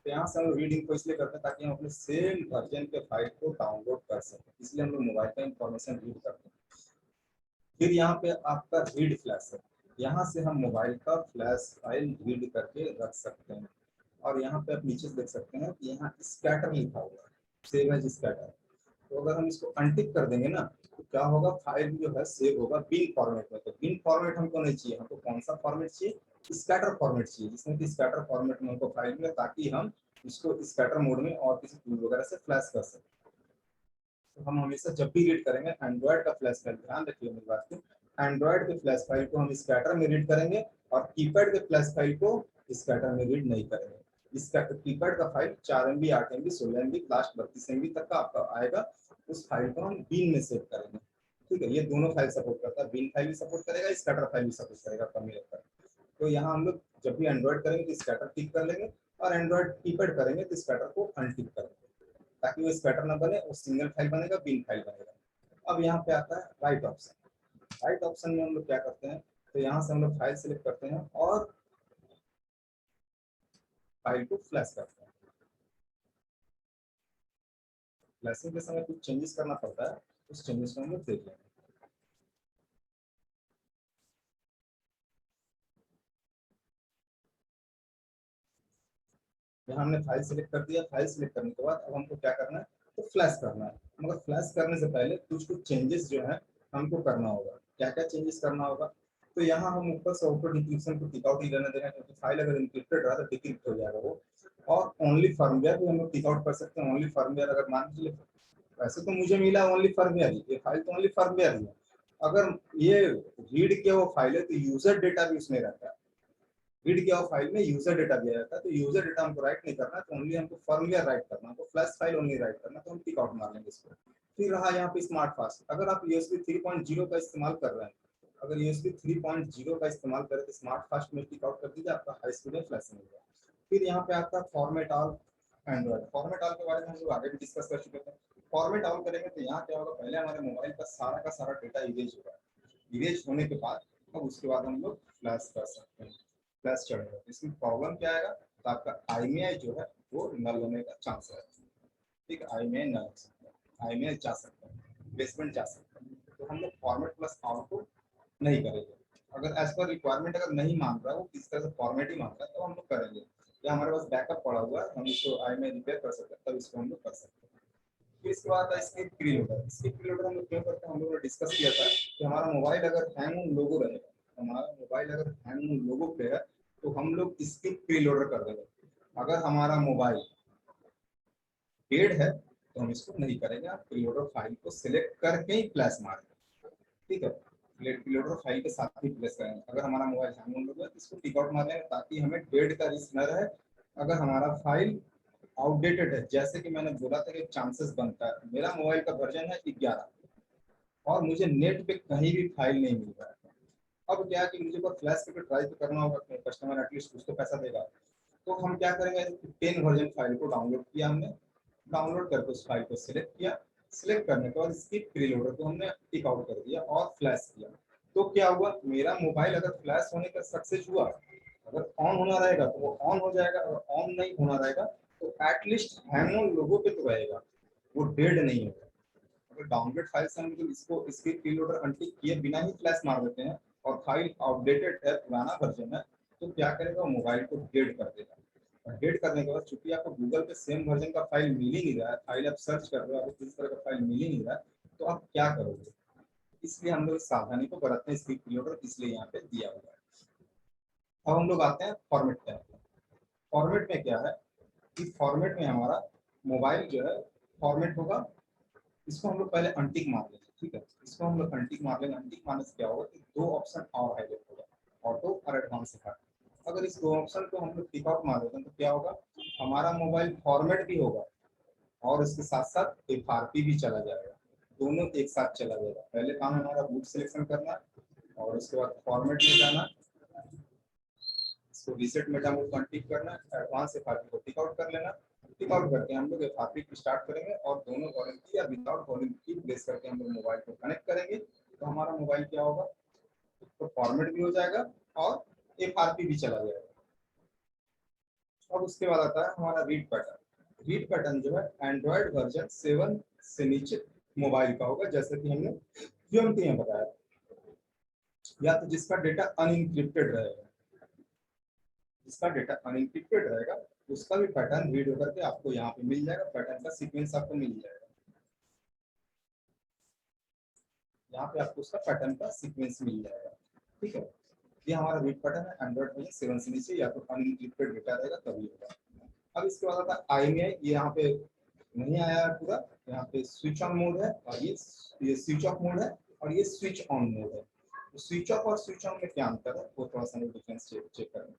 तो यहाँ से हम रीडिंग को इसलिए करते हैं ताकि हम अपने सेम वर्जन के फाइल को डाउनलोड कर सकें, इसलिए हम लोग मोबाइल का इंफॉर्मेशन रीड करते हैं। फिर यहाँ पे आपका रीड फ्लैश है, यहाँ से हम मोबाइल का फ्लैश फाइल रीड करके रख सकते हैं। और यहाँ पे आप नीचे देख सकते हैं कि यहाँ स्कैटर लिखा हुआ है, सेव एज स्कैटर। तो अगर हम इसको अनटिक कर देंगे ना तो क्या होगा, फाइल जो है सेव होगा बिन फॉर्मेट में। तो बिन फॉर्मेट हमको नहीं चाहिए, हमको कौन सा फॉर्मेट चाहिए, स्कैटर फॉर्मेट चाहिए, जिसमें कि स्कैटर फॉर्मेट में हमको फाइल मिले, ताकि हम इसको स्कैटर मोड में और किसी टूल वगैरह से फ्लैश कर सकें। तो हम हमेशा जब भी रीड करेंगे एंड्रॉइड का फ्लैश फाइल, ध्यान रखिए मेरी बात को, एंड्रॉइड के फ्लैश फाइल को हम स्कैटर में रीड करेंगे और कीपैड के फ्लैश फाइल को स्कैटर में रीड नहीं करेंगे। इसका कीपैड का file 4 MB, 8 MB, 16 MB, last 32 MB तक का आपका आएगा। उस फाइल को हम बीन में सेव करेंगे, ठीक है। ये दोनों फाइल सपोर्ट करता है, बीन फाइल भी सपोर्ट करेगा, स्कैटर फाइल भी सपोर्ट करेगा, कमी रहता है। तो यहाँ हम लोग जब भी एंड्रॉइड करेंगे तो स्कैटर टिक कर लेंगे, और एंड्रॉइड कीपैड करेंगे तो स्कैटर को अनटिक करेंगे, ताकि वो स्कैटर ना बने, वो सिंगल फाइल बनेगा, बिन फाइल बनेगा। अब यहाँ पे आता है राइट ऑप्शन। राइट ऑप्शन में हम लोग क्या करते हैं, तो यहाँ से हम लोग फाइल सेलेक्ट करते हैं और फाइल को फ्लैश करते हैं। फ्लैशिंग के समय कुछ चेंजेस करना पड़ता है, उस चेंजेस को हम लोग देख लेंगे। यहाँ हमने फाइल सेलेक्ट कर दिया, फाइल सेलेक्ट करने के बाद अब हमको क्या करना है, तो फ्लैश करना है। मगर फ्लैश करने से पहले कुछ चेंजेस जो है हमको करना होगा। क्या क्या चेंजेस करना होगा, तो यहाँ हम ऊपर से ऑटो डिक्रिप्शन को टिक आउट ही रहने देना, क्योंकि फाइल अगर इंक्रिप्टेड रहा तो डिक्रिप्ट हो जाएगा वो। और ओनली फर्मवेयर भी हम लोग टिक आउट कर सकते हैं। ओनली फर्मवेयर अगर मान लीजिए, वैसे तो मुझे मिला ओनली फर्मवेयर ही, ये फाइल तो ओनली फर्मवेयर ही है, अगर ये रीड किया हुआ फाइल है तो यूजर डेटा भी उसमें रहता है। रीड किया हुआ फाइल में यूजर डेटा दिया जाता है, तो यूजर डेटा हमको राइट नहीं करना, तो ओनली हमको फर्मवेयर राइट करना, हमको फ्लैश फाइल ओनली राइट करना, तो हम टिक आउट मार लेंगे इसको। फिर रहा यहाँ पे स्मार्ट फास्ट। अगर आप यूएसबी 3.0 का इस्तेमाल कर रहे हैं, अगर यूएसबी 3.0 का इस्तेमाल करें तो स्मार्ट फास्ट में टिक आउट कर दीजिए, आपका हाई स्पीड में फ्लैश मिलेगा। फिर यहाँ पे आपका format all Android. Format all के बारे में हम लोग आगे भी डिस्कस कर चुके थे। फॉर्मेट ऑल करेंगे तो यहाँ क्या होगा, पहले हमारे मोबाइल का सारा डेटा इरेज होगा। इरेज होने के बाद अब उसके बाद हम लोग फ्लैश कर सकते हैं, फ्लैश चढ़ेगा। इसमें प्रॉब्लम क्या आएगा, तो आपका IMEI जो है वो नल होने का चांस है। ठीक है, IMEI नल हो सकता है, IMEI जा सकता है, बेसमेंट जा सकता है। तो हम लोग फॉर्मेट प्लस ऑल को नहीं करेंगे। अगर एज पर रिक्वायरमेंट अगर नहीं मान रहा है, वो किस तरह से फॉर्मेट ही मांग रहा है, तो हम लोग करेंगे। या हमारे पास बैकअप पड़ा हुआ है, हम इसको IMEI रिपेयर कर सकते हैं, तब इसको हम लोग कर सकते हैं। फिर इसके बाद स्किप प्रीलोडर। स्किप प्रीलोडर हम लोग क्यों करते हैं, हम लोगों ने डिस्कस किया था कि हमारा मोबाइल अगर हैंग ऑन लोगो रहेगा, हमारा मोबाइल अगर हैंग ऑन लोगो पे है, तो हम लोग स्किप प्रीलोडर कर देंगे। अगर हमारा मोबाइल डेड है तो हम इसको नहीं करेंगे, आप प्रीलोडर फाइल को सिलेक्ट करके ही फ्लैश मारेंगे। ठीक है, प्रीलोडर फाइल के साथ ही फ्लैश करेंगे। अगर हमारा मोबाइल हैंग ऑन लोगो है तो इसको टिक आउट मार लेंगे, ताकि हमें डेड का रिस्क न रहे। अगर हमारा फाइल आउटडेटेड है, जैसे कि मैंने बोला था कि चांसेस बनता है, मेरा मोबाइल का वर्जन है 11 और मुझे नेट पे कहीं भी फाइल नहीं मिल रहा है। अब क्या कि मुझे पर फ्लैश करके ट्राई तो करना होगा, कस्टमर एटलीस्ट कुछ तो पैसा देगा। तो हम क्या करेंगे, 10 वर्जन फाइल को डाउनलोड किया हमने, डाउनलोड करके उस फाइल को सिलेक्ट किया। सिलेक्ट करने के बाद स्किप प्रीलोडर को हमने टिक आउट कर दिया और फ्लैश किया। तो क्या हुआ, मेरा मोबाइल अगर फ्लैश होने का सक्सेस हुआ, अगर ऑन होना रहेगा तो वो ऑन हो जाएगा, अगर ऑन नहीं होना रहेगा तो एटलीस्ट हैंग ऑन लोगो पे तो रहेगा, वो डेड नहीं होगा। अगर डाउनलोड फाइल से हम लोग इसको इसके प्रीलोडर अनटिक किए बिना ही फ्लैश मार देते हैं और फाइल आउटडेटेड है, पुराना वर्जन है, तो क्या करेगा, मोबाइल को डेड कर देगा। और डेड करने के बाद चूंकि आपको गूगल पे सेम वर्जन का फाइल मिल ही नहीं रहा है, फाइल आप सर्च कर रहे हो, आपको किसी तरह का फाइल मिल ही नहीं रहा है, तो आप क्या करोगे। इसलिए हम लोग इस सावधानी को बरतते हैं, इसकी प्रीलोडर इसलिए यहाँ पे दिया हुआ है। अब हम लोग आते हैं फॉर्मेट टैब। फॉर्मेट में क्या है कि फॉर्मेट में हमारा मोबाइल जो है फॉर्मेट होगा, इसको हम लोग पहले अनटिक मार लेंगे। ठीक है, इसको हम लोग अनटिक मार लेंगे। अनटिक मारने से क्या होगा कि 2 ऑप्शन और हाईलाइट होगा, ऑटो और एडवांस का। अगर इस 2 ऑप्शन को हम लोग टिक आउट मार देते हैं तो क्या होगा, हमारा मोबाइल फॉर्मेट भी होगा और इसके साथ साथ FRP भी चला जाएगा, दोनों एक साथ चला जाएगा। पहले काम हमारा बूट सिलेक्शन करना है और उसके बाद फॉर्मेट में जाना, इसको रीसेट मेटा मोड अनटिक करना, एडवांस FRP को टिक आउट कर लेना। टिक आउट करके हम लोग FRP की स्टार्ट करेंगे और दोनों वॉल्यूम की या विदाउट वॉल्यूम की प्लेस करके हम लोग मोबाइल को कनेक्ट करेंगे, तो हमारा मोबाइल क्या होगा, तो फॉर्मेट भी हो जाएगा और FRP भी चला जाएगा। अब उसके बाद आता है हमारा रीड पैटर्न। रीड पैटर्न जो है एंड्रॉइड वर्जन 7 से नीचे मोबाइल का होगा, जैसे कि हमने QMT में बताया, या तो जिसका डेटा अनइनक्रिप्टेड रहेगा, जिसका डेटा अनइनक्रिप्टेड रहेगा उसका भी पैटर्न रीड होकर के आपको यहाँ पे मिल जाएगा, पैटर्न का सीक्वेंस आपको मिल जाएगा। यहाँ पे आपको उसका पैटर्न का सीक्वेंस मिल जाएगा। ठीक है, ये हमारा रीड पैटर्न है एंड्रॉइड वर्जन 7 से नीचे, या तो अनइनक्रिप्टेड डेटा रहेगा तभी होगा। अब इसके बाद आता है IMEI, ये यहाँ पे नहीं आया है पूरा, यहाँ पे स्विच ऑन मोड है और ये स्विच ऑफ मोड है और ये स्विच ऑन मोड है। स्विच ऑफ और स्विच ऑन में क्या अंतर है, वो थोड़ा सा डिफरेंस चेक करें।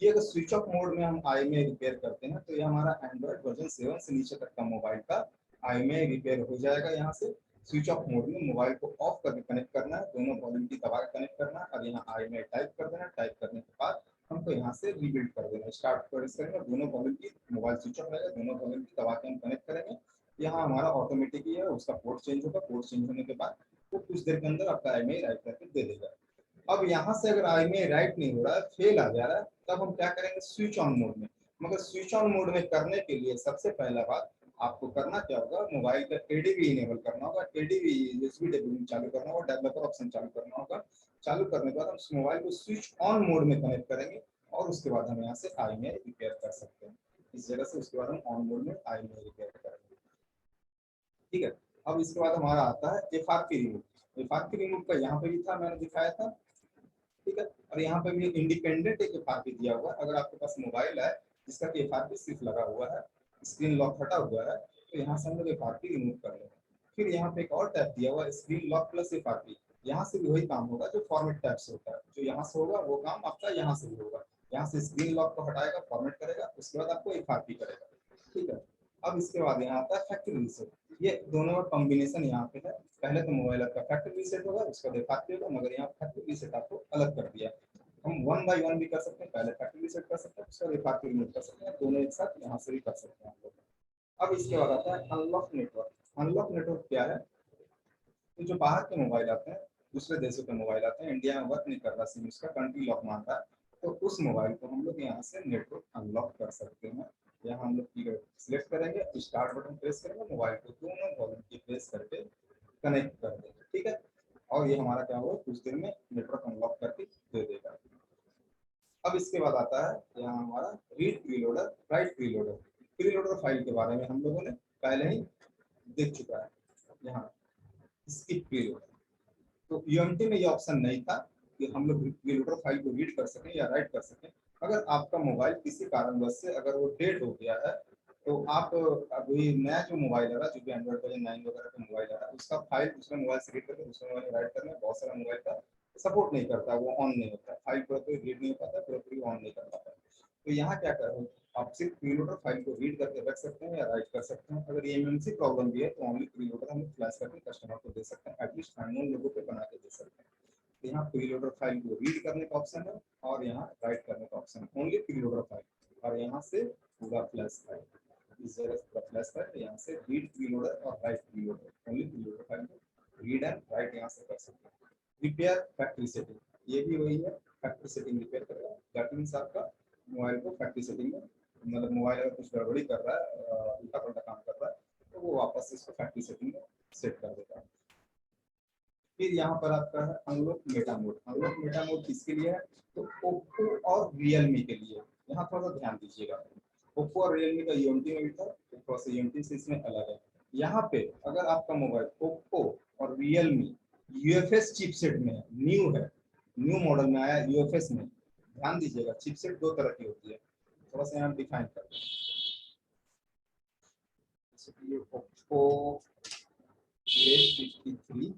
ये अगर स्विच ऑफ मोड में हम IMEI रिपेयर करते हैं तो ये हमारा एंड्रॉइड वर्जन 7 से नीचे तक का मोबाइल का IMEI रिपेयर हो जाएगा। यहाँ से स्विच ऑफ मोड में मोबाइल को ऑफ करके कनेक्ट करना है, दोनों वॉल्यूम की दबा के कनेक्ट करना है और यहाँ IMEI टाइप कर देना। टाइप करने के बाद हमको यहाँ से रीबिल्ड कर देना, स्टार्ट प्रेस करेंगे, दोनों वॉल्यूम की, मोबाइल स्विच ऑफ रहेगा, दोनों वॉल्यूम की दबा के हम कनेक्ट करेंगे। यहाँ हमारा ऑटोमेटिक ही है, उसका पोर्ट चेंज होगा, पोर्ट चेंज होने के बाद वो कुछ देर के अंदर आपका IMEI राइट करके दे देगा। अब यहाँ से अगर IMEI राइट नहीं हो रहा है, फेल आ जा रहा है, तब हम क्या करेंगे, स्विच ऑन मोड में। मगर स्विच ऑन मोड में करने के लिए सबसे पहला बात आपको करना क्या होगा, मोबाइल का ADB इनेबल करना होगा, ADB USB डेवलपमेंट चालू करना होगा, डेवलपर ऑप्शन चालू करना होगा। चालू करने के बाद हम उस मोबाइल को स्विच ऑन मोड में कनेक्ट करेंगे और उसके बाद हम यहाँ से IMEI रिपेयर कर सकते हैं इस जगह से। उसके बाद हम ऑन मोड में IMEI रिपेयर करेंगे। ठीक है, अब इसके बाद हमारा आता है FRP रिमूव। FRP रिमूव का यहाँ पे भी था, मैंने दिखाया था। ठीक है, और यहाँ पे भी इंडिपेंडेंट एक FRP दिया हुआ है। अगर आपके पास मोबाइल है जिसका कि FRP सिर्फ लगा हुआ है, स्क्रीन लॉक हटा हुआ है, तो यहाँ से हम लोग FRP रिमूव कर लेंगे। फिर यहाँ पे एक और टैब दिया हुआ है, स्क्रीन लॉक प्लस FRP। यहाँ से भी वही काम होगा जो फॉर्मेट टैब से होता है, जो यहाँ से होगा वो काम आपका यहाँ से भी होगा। यहाँ से स्क्रीन लॉक को हटाएगा, फॉर्मेट करेगा, उसके बाद आपको FRP करेगा, ठीक है। अब इसके बाद यहाँ आता है फैक्ट्री रीसेट। ये दोनों का कॉम्बिनेशन यहाँ पे है। पहले तो मोबाइल आपका फैक्ट्री रीसेट होगा, उसके बाद FRP होगा, मगर यहाँ फैक्ट्री रीसेट आपको अलग कर दिया। हम 1 बाय 1 भी कर सकते हैं, पहले फैक्ट्री रीसेट कर सकते हैं, उसके बाद FRP रिमूव कर सकते हैं, दोनों एक साथ यहाँ से भी कर सकते हैं आप लोग। अब इसके बाद आता है अनलॉक नेटवर्क। अनलॉक नेटवर्क क्या है? तो जो बाहर के मोबाइल आते हैं, दूसरे देशों के मोबाइल आते हैं, इंडिया में वर्क नहीं कर रहा सिम, उसका कंट्री लॉक मांगता है, तो उस मोबाइल को हम लोग यहाँ से नेटवर्क अनलॉक कर सकते हैं। यहाँ हम लोग की सिलेक्ट करेंगे, स्टार्ट बटन प्रेस करेंगे, मोबाइल को दोनों वॉल्यूम की प्रेस करके कनेक्ट कर देंगे, ठीक है। और ये हमारा क्या होगा, कुछ देर में नेटवर्क अनलॉक करके दे देगा। अब इसके बाद आता है यहाँ हमारा read preloader, right preloader. Preloader file के बारे में हम लोगों ने पहले ही देख चुका है। यहाँ स्किप प्रीलोडर, तो यूएमटी में ये ऑप्शन नहीं था कि हम लोग प्रीलोडर फाइल को रीड कर सकें या राइट कर सकें। अगर आपका मोबाइल किसी कारणवश से अगर वो डेड हो गया है, तो आप अभी नया जो मोबाइल आ रहा है, जो भी एंड्रॉइड वर्जन 9 वगैरह का मोबाइल आ रहा है, उसका फाइल दूसरे मोबाइल से रीड करके दूसरे मोबाइल में राइट करना बहुत सारा मोबाइल का सपोर्ट नहीं करता, वो ऑन नहीं होता, फाइल पूरा रीड नहीं हो पाता, पूरा ऑन नहीं कर पाता। तो यहाँ क्या करें, आप सिर्फ प्रीलोडर फाइल को रीड करके रख सकते हैं या राइट कर सकते हैं। अगर एमएमसी प्रॉब्लम भी है तो ओनली प्रीलोडर हम फ्लैश करके कस्टमर को दे सकते हैं, एटलीस्ट अननोन लोगों पे बना के दे सकते हैं। तो यहाँ प्रीलोडर फाइल को रीड करने का ऑप्शन है और यहाँ राइट करने का ऑप्शन है, ओनली प्रीलोडर फाइल, और यहाँ से पूरा फ्लैश फाइल, इस जगह से पूरा फ्लैश फाइल, यहाँ से रीड प्रीलोडर और right preloader, only preloader file को रीड एंड राइट यहाँ से कर सकते हैं। रिपेयर फैक्ट्री सेटिंग, ये भी वही है, फैक्ट्री सेटिंग रिपेयर करेगा। दैट मींस आपका मोबाइल को फैक्ट्री सेटिंग में, मतलब मोबाइल अगर कुछ गड़बड़ी कर रहा है, उल्टा पुल्टा काम कर रहा है, तो वो वापस इसको फैक्ट्री सेटिंग में सेट कर देता है। फिर यहाँ पर आपका है unlock Meta mode. Unlock Meta mode किसके लिए है? तो ओप्पो और रियलमी के लिए। यहाँ थोड़ा सा ध्यान दीजिएगा, ओप्पो और रियलमी का यूएमटी में भी था, थोड़ा सा यूएमटी से इसमें अलग है। यहाँ पे अगर आपका मोबाइल ओप्पो और रियलमी यूएफएस चिपसेट में है, न्यू मॉडल में आया यूएफएस में, ध्यान दीजिएगा चिपसेट दो तरह की होती है, थोड़ा सा यहाँ डिफाइन करते हैं। ये ओप्पो A53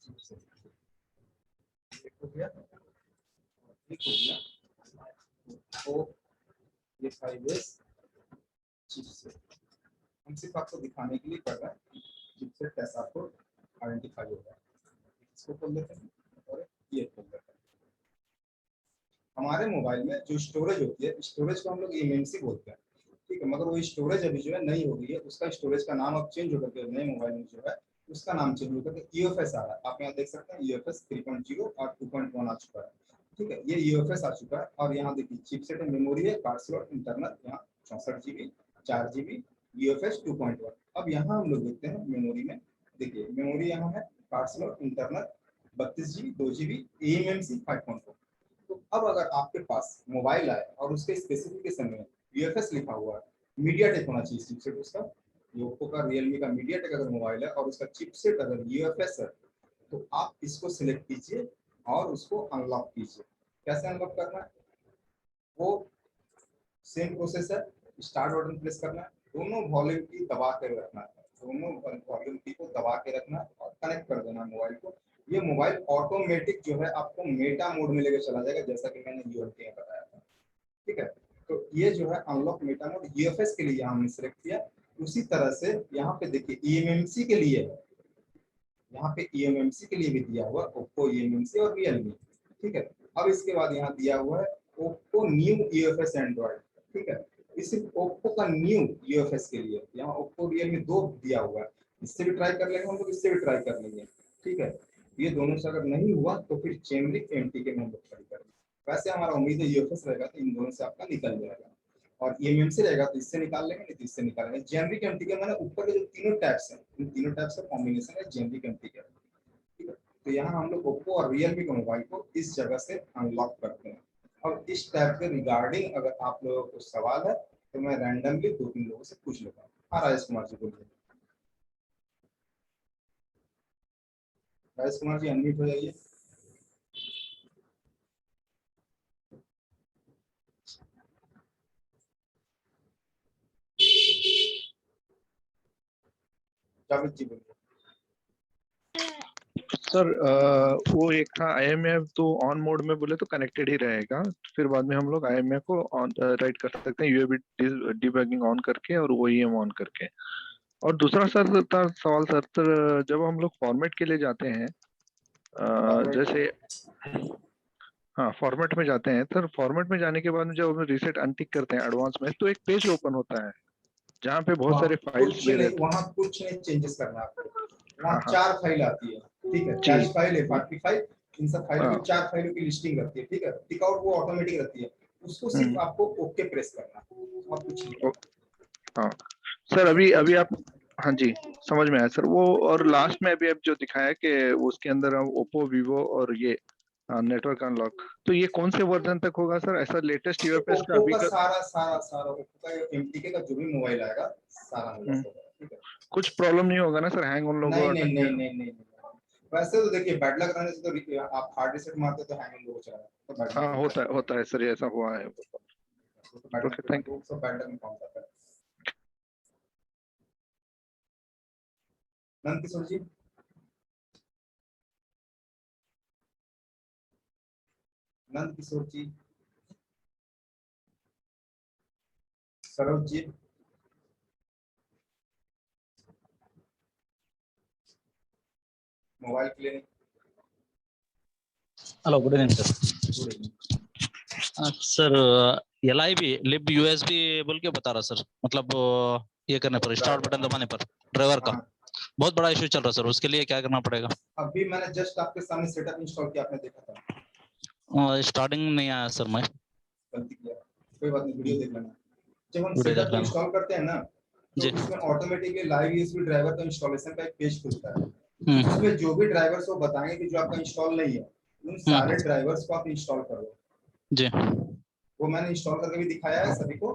चिपसेट हो गया, ठीक हो गया। ओप्पो A5s चिपसेट, हम सिर्फ आपको दिखाने के लिए कर रहे हैं चिपसेट कैसा आपको आइडेंटिफाई होगा। इसको खोल लेते हैं और ये खोल लेते हैं। हमारे मोबाइल में जो स्टोरेज होती है, स्टोरेज को हम लोग एमएमसी बोलते हैं, ठीक है, मगर वो स्टोरेज अभी जो है नई हो गई है, उसका स्टोरेज का नाम अब चेंज होकर के नए मोबाइल में जो है उसका नाम चेंज होकर के यूएफएस आ रहा है। आप यहाँ देख सकते हैं यूएफएस 3.0 और 2.1 आ चुका है, ठीक है, ये यूएफएस आ चुका है। और यहाँ देखिए चिपसेट है, मेमोरी है, कार्ड स्लॉट, इंटरनल, यहाँ 64 GB 4 GB, यूएफएस 2.1। अब यहाँ हम लोग देखते हैं मेमोरी में, देखिए मेमोरी यहाँ है, card slot, internal 32 GB 2 GB, eMMC 5.4। तो अब अगर आपके पास मोबाइल आए और उसके स्पेसिफिकेशन में यूएफएस लिखा हुआ है, मीडियाटेक होना चाहिए चिपसेट उसका, ओप्पो का रियलमी का मीडियाटेक अगर मोबाइल है और उसका चिपसेट अगर यूएफएस है, तो आप इसको सिलेक्ट कीजिए और उसको अनलॉक कीजिए। कैसे अनलॉक करना है, वो सेम प्रोसेस है, स्टार्ट बटन प्रेस करना है, दोनों वॉल्यूम की दबा कर रखना है, दोनों वॉल्यूम की को दबा के रखना है और कनेक्ट कर देना मोबाइल को। ये मोबाइल ऑटोमेटिक जो है आपको मेटा मोड में लेकर चला जाएगा, जैसा कि मैंने यूएमटी में बताया था, ठीक है। तो ये जो है अनलॉक मेटा मोड यूएफएस के लिए यहाँ हमने सिलेक्ट किया। उसी तरह से यहाँ पे देखिए ईएमएमसी के लिए, यहाँ पे ईएमएमसी के लिए भी दिया हुआ ओप्पो ईएमएमसी और रियलमी, ठीक है। अब इसके बाद यहाँ दिया हुआ है ओप्पो न्यू यूएफएस एंड्रॉइड, ठीक है, इस ओप्पो का न्यू यूएफएस के लिए यहाँ ओप्पो रियलमी 2 दिया हुआ है। इससे भी ट्राई कर लेंगे हम लोग, इससे भी ट्राई कर लेंगे, ठीक है। ये दोनों से अगर नहीं हुआ तो फिर जेनरिक एमटी के में हम लोग ट्राई करेंगे। वैसे हमारा उम्मीद है यूएफएस रहेगा तो इन दोनों से आपका निकल जाएगा, और ईएमएमसी रहेगा तो इससे निकाल लेंगे, नहीं तो इससे निकालेंगे। जेनरिक एमटी के मैंने ऊपर के जो तीनों टैब्स हैं, इन तीनों टैब्स का कॉम्बिनेशन है जेनरिक एमटी का, ठीक है। तो यहाँ हम लोग ओप्पो और रियलमी के मोबाइल को इस जगह से अनलॉक करते हैं। और इस टैब के रिगार्डिंग अगर आप लोगों को सवाल है तो मैं रैंडमली 2-3 लोगों से पूछ लेता हूँ। हाँ राजेश कुमार जी बोलिए। राजेश कुमार जी अनम्यूट हो जाइए। जावेद जी बोलिए। सर वो एक था IMF तो ऑन मोड में बोले तो कनेक्टेड ही रहेगा, फिर बाद में हम लोग IMF को ऑन राइट कर सकते हैं UAV डिबगिंग ऑन करके और OEM ऑन करके। और दूसरा सर था सवाल सर जब हम लोग फॉर्मेट के लिए जाते हैं जैसे हाँ फॉर्मेट में जाते हैं सर, फॉर्मेट में जाने के बाद में जब हम रीसेट अनटिक करते हैं एडवांस में तो एक पेज ओपन होता है जहाँ पे बहुत सारे फाइल्स कुछ भी नहीं, रहते वहाँ कुछ नहीं चेंजेस करना आपको। हाँ, वहाँ हाँ। 4 फाइल आती है, ठीक है, जी। कैश फाइल, FRP फाइल, इन सब फाइलों हाँ। की 4 फाइलों की लिस्टिंग रहती है, ठीक है। टिक आउट वो ऑटोमेटिक रहती है, उसको सिर्फ आपको ओके प्रेस करना है और कुछ नहीं। हाँ सर अभी अभी आप हाँ जी समझ में आया सर वो। और लास्ट में अभी अब जो दिखाया कि उसके अंदर ओप्पो वीवो और ये नेटवर्क अनलॉक, तो ये कौन से वर्जन तक होगा सर? ऐसा लेटेस्ट यूएफएस का ओप्पो अभी का का सारा ओप्पो का MTK का जो भी मोबाइल आएगा सारा होगा, हम्म, ठीक है। कुछ प्रॉब्लम नहीं होगा ना सर, हैंग उन लोगों नहीं को नहीं अटक नहीं गया? नहीं नहीं नहीं। वैसे तो देखिए बैड लक रहने से तो आप हार्ड रीसेट मारते तो हैंग लोगो चला जाता, तो बैड हाँ लक होता है सर, ये ऐसा हुआ है। तो बैड ओके लक थैंक तो सब बैड लक में काउंट होता है। Nand Kishore ji, Nand Kishore ji, Saroj ji, mobile clinic, hello good evening sir. Good evening. Sir LIB lib USB बोल के बता रहा सर, मतलब ये करने पर स्टार्ट बटन दबाने पर ड्राइवर का हाँ, बहुत बड़ा इशू चल रहा है सर, उसके लिए क्या करना पड़ेगा? अभी मैंने जस्ट आपके सामने सेटअप इंस्टॉल किया, आपने देखा था? स्टार्टिंग नहीं आया सर, मैं गलती किया, कोई बात नहीं, वीडियो देख लेना। जब हम वीडियो देख सेटअप लेना इंस्टॉल करते हैं ना, तो जी। इसमें ऑटोमेटिकली लाइव यूएसबी ड्राइवर का इंस्टॉलेशन का एक पेज खुलता है। हम्म उसमें जो भी ड्राइवर्स वो बताएंगे कि जो आपका इंस्टॉल नहीं है, उन सारे ड्राइवर्स को आप इंस्टॉल करो। जी। वो मैंने इंस्टॉल करके भी दिखाया है सभी को,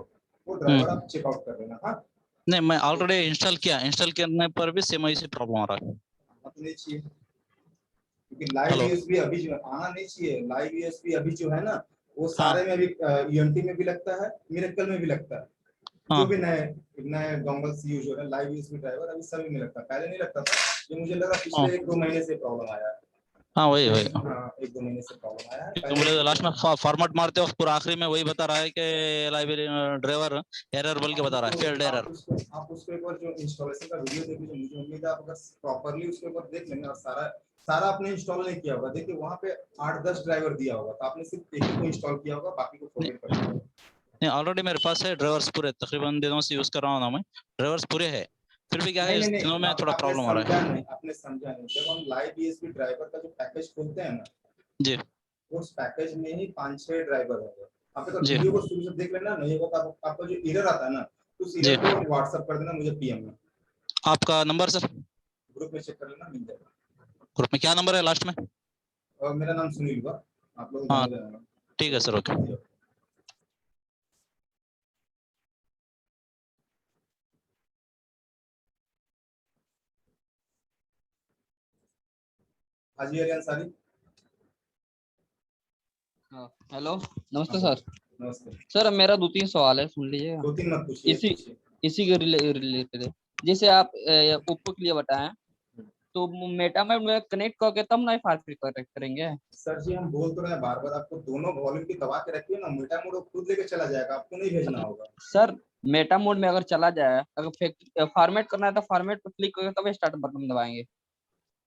वो ड्राइवर आप चेकआउट कर लेना। हाँ, नहीं मैं ऑलरेडी इंस्टॉल किया, इंस्टॉल करने पर भी सेम ऐसी प्रॉब्लम आ रहा है। आना नहीं चाहिए, क्योंकि लाइव हेलो यूएसबी अभी जो आना नहीं चाहिए। लाइव यूएसबी अभी जो है ना, वो हाँ सारे में अभी यूएनटी में भी लगता है, मिरेकल में भी लगता है। जो भी हाँ नए नए डोंगल्स यूज हो रहे हैं, लाइव यूएसबी ड्राइवर अभी सभी में लगता है, पहले नहीं लगता था। ये मुझे लगा हाँ पिछले 1-2 महीने से प्रॉब्लम आया है। हाँ वही वही। हाँ, 1-2 महीने से प्रॉब्लम आया है, तो पहले बोले लास्ट में फॉर्मेट मारते वक्त पूरा आखिरी में वही बता रहा है कि लाइब्रेरी ड्राइवर एरर बोल के बता रहा है, फेल्ड एरर। आप उसके ऊपर जो इंस्टॉलेशन का वीडियो देख लीजिए, मुझे उम्मीद है आप अगर प्रॉपर्ली उसके ऊपर देख लेंगे और सारा सारा आपने इंस्टॉल नहीं किया होगा। देखिए वहाँ पे 8-10 ड्राइवर दिया होगा, तो आपने सिर्फ एक ही को इंस्टॉल किया होगा, बाकी को फॉरगेट कर दिया होगा। नहीं ऑलरेडी मेरे पास है ड्राइवर्स पूरे, तकरीबन दिनों से यूज कर रहा हूँ ना मैं, ड्राइवर्स पूरे है, फिर भी क्या है नहीं इस नहीं दिनों नहीं, में थोड़ा आपने प्रॉब्लम आ रहा समझा है। नहीं, आपने समझा नहीं। जब हम लाइव यूएसबी ड्राइवर का जो पैकेज खोलते हैं ना, जी उस पैकेज में ही 5-6 ड्राइवर होंगे। आप अगर जी वीडियो को शुरू से देख लेना, नहीं होगा तो आपको जो एरर आता है ना, उस जी। एरर को व्हाट्सएप कर देना मुझे PM में, आपका नंबर सर? ग्रुप में चेक कर लेना, मिल जाएगा। ग्रुप में क्या नंबर है लास्ट में? और मेरा नाम सुनील हुआ, आप लोग हाँ जान रहे होंगे। ठीक है sir, okay. Haji Ali Ansari. Hello नमस्ते हाँ, सर। नमस्ते। सर मेरा 2-3 सवाल है, सुन लीजिएगा। 2-3 मत पूछिए, इसी पूछिए। इसी के रिलेटेड है। जैसे आप ओप्पो के लिए बताएं, तो मेटामैट में कनेक्ट करके तब ना फायर कनेक्ट करेंगे। सर जी, हम बोल तो रहे हैं बार बार, आपको दोनों वॉल्यूम की दबा के रखिए ना, मेटा मोड खुद लेके चला जाएगा, आपको नहीं भेजना होगा। सर मेटा मोड में अगर चला जाए, अगर फॉर्मेट करना है तो फॉर्मेट पर क्लिक करके तब स्टार्ट बटन दबाएंगे।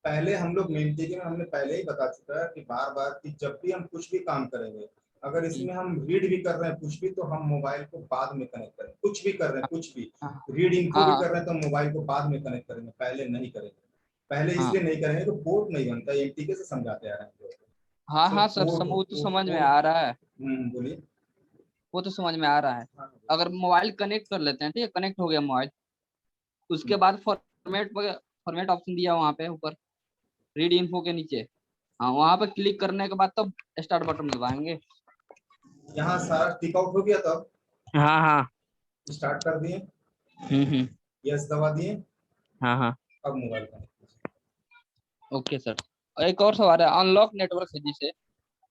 पहले हम लोग मेमटीके में हमने पहले ही बता चुका है कि बार बार कि जब भी हम कुछ भी काम करेंगे, अगर इसमें हम रीड भी कर रहे हैं कुछ भी, तो हम मोबाइल को बाद में कनेक्ट करें। कुछ भी कर रहे हैं, कुछ भी हाँ रीड इनको भी हाँ कर रहे हैं, तो मोबाइल को बाद में कनेक्ट करेंगे, पहले नहीं करेंगे। पहले हाँ इसलिए नहीं करेंगे तो पोर्ट नहीं बनता, MTK से समझाते आ रहे हैं। हाँ तो हाँ सर, पोर्ट वो तो समझ में पोर्ट आ रहा है, बोलिए। वो तो समझ में आ रहा है। हाँ, अगर मोबाइल कनेक्ट कर लेते हैं, ठीक है, कनेक्ट हो गया मोबाइल, उसके बाद फॉर्मेट ऑप्शन दिया वहाँ पे ऊपर रीड इन्फो के नीचे, हाँ वहाँ पे क्लिक करने के बाद तब स्टार्ट बटन दबाएंगे। यहाँ सारा टिक आउट हो गया, तब हाँ हाँ। स्टार्ट कर दिए, यस दबा दिए, हाँ हाँ। अब मोबाइल कनेक्ट। Okay sir. एक और सवाल है, अनलॉक नेटवर्क है जिसे,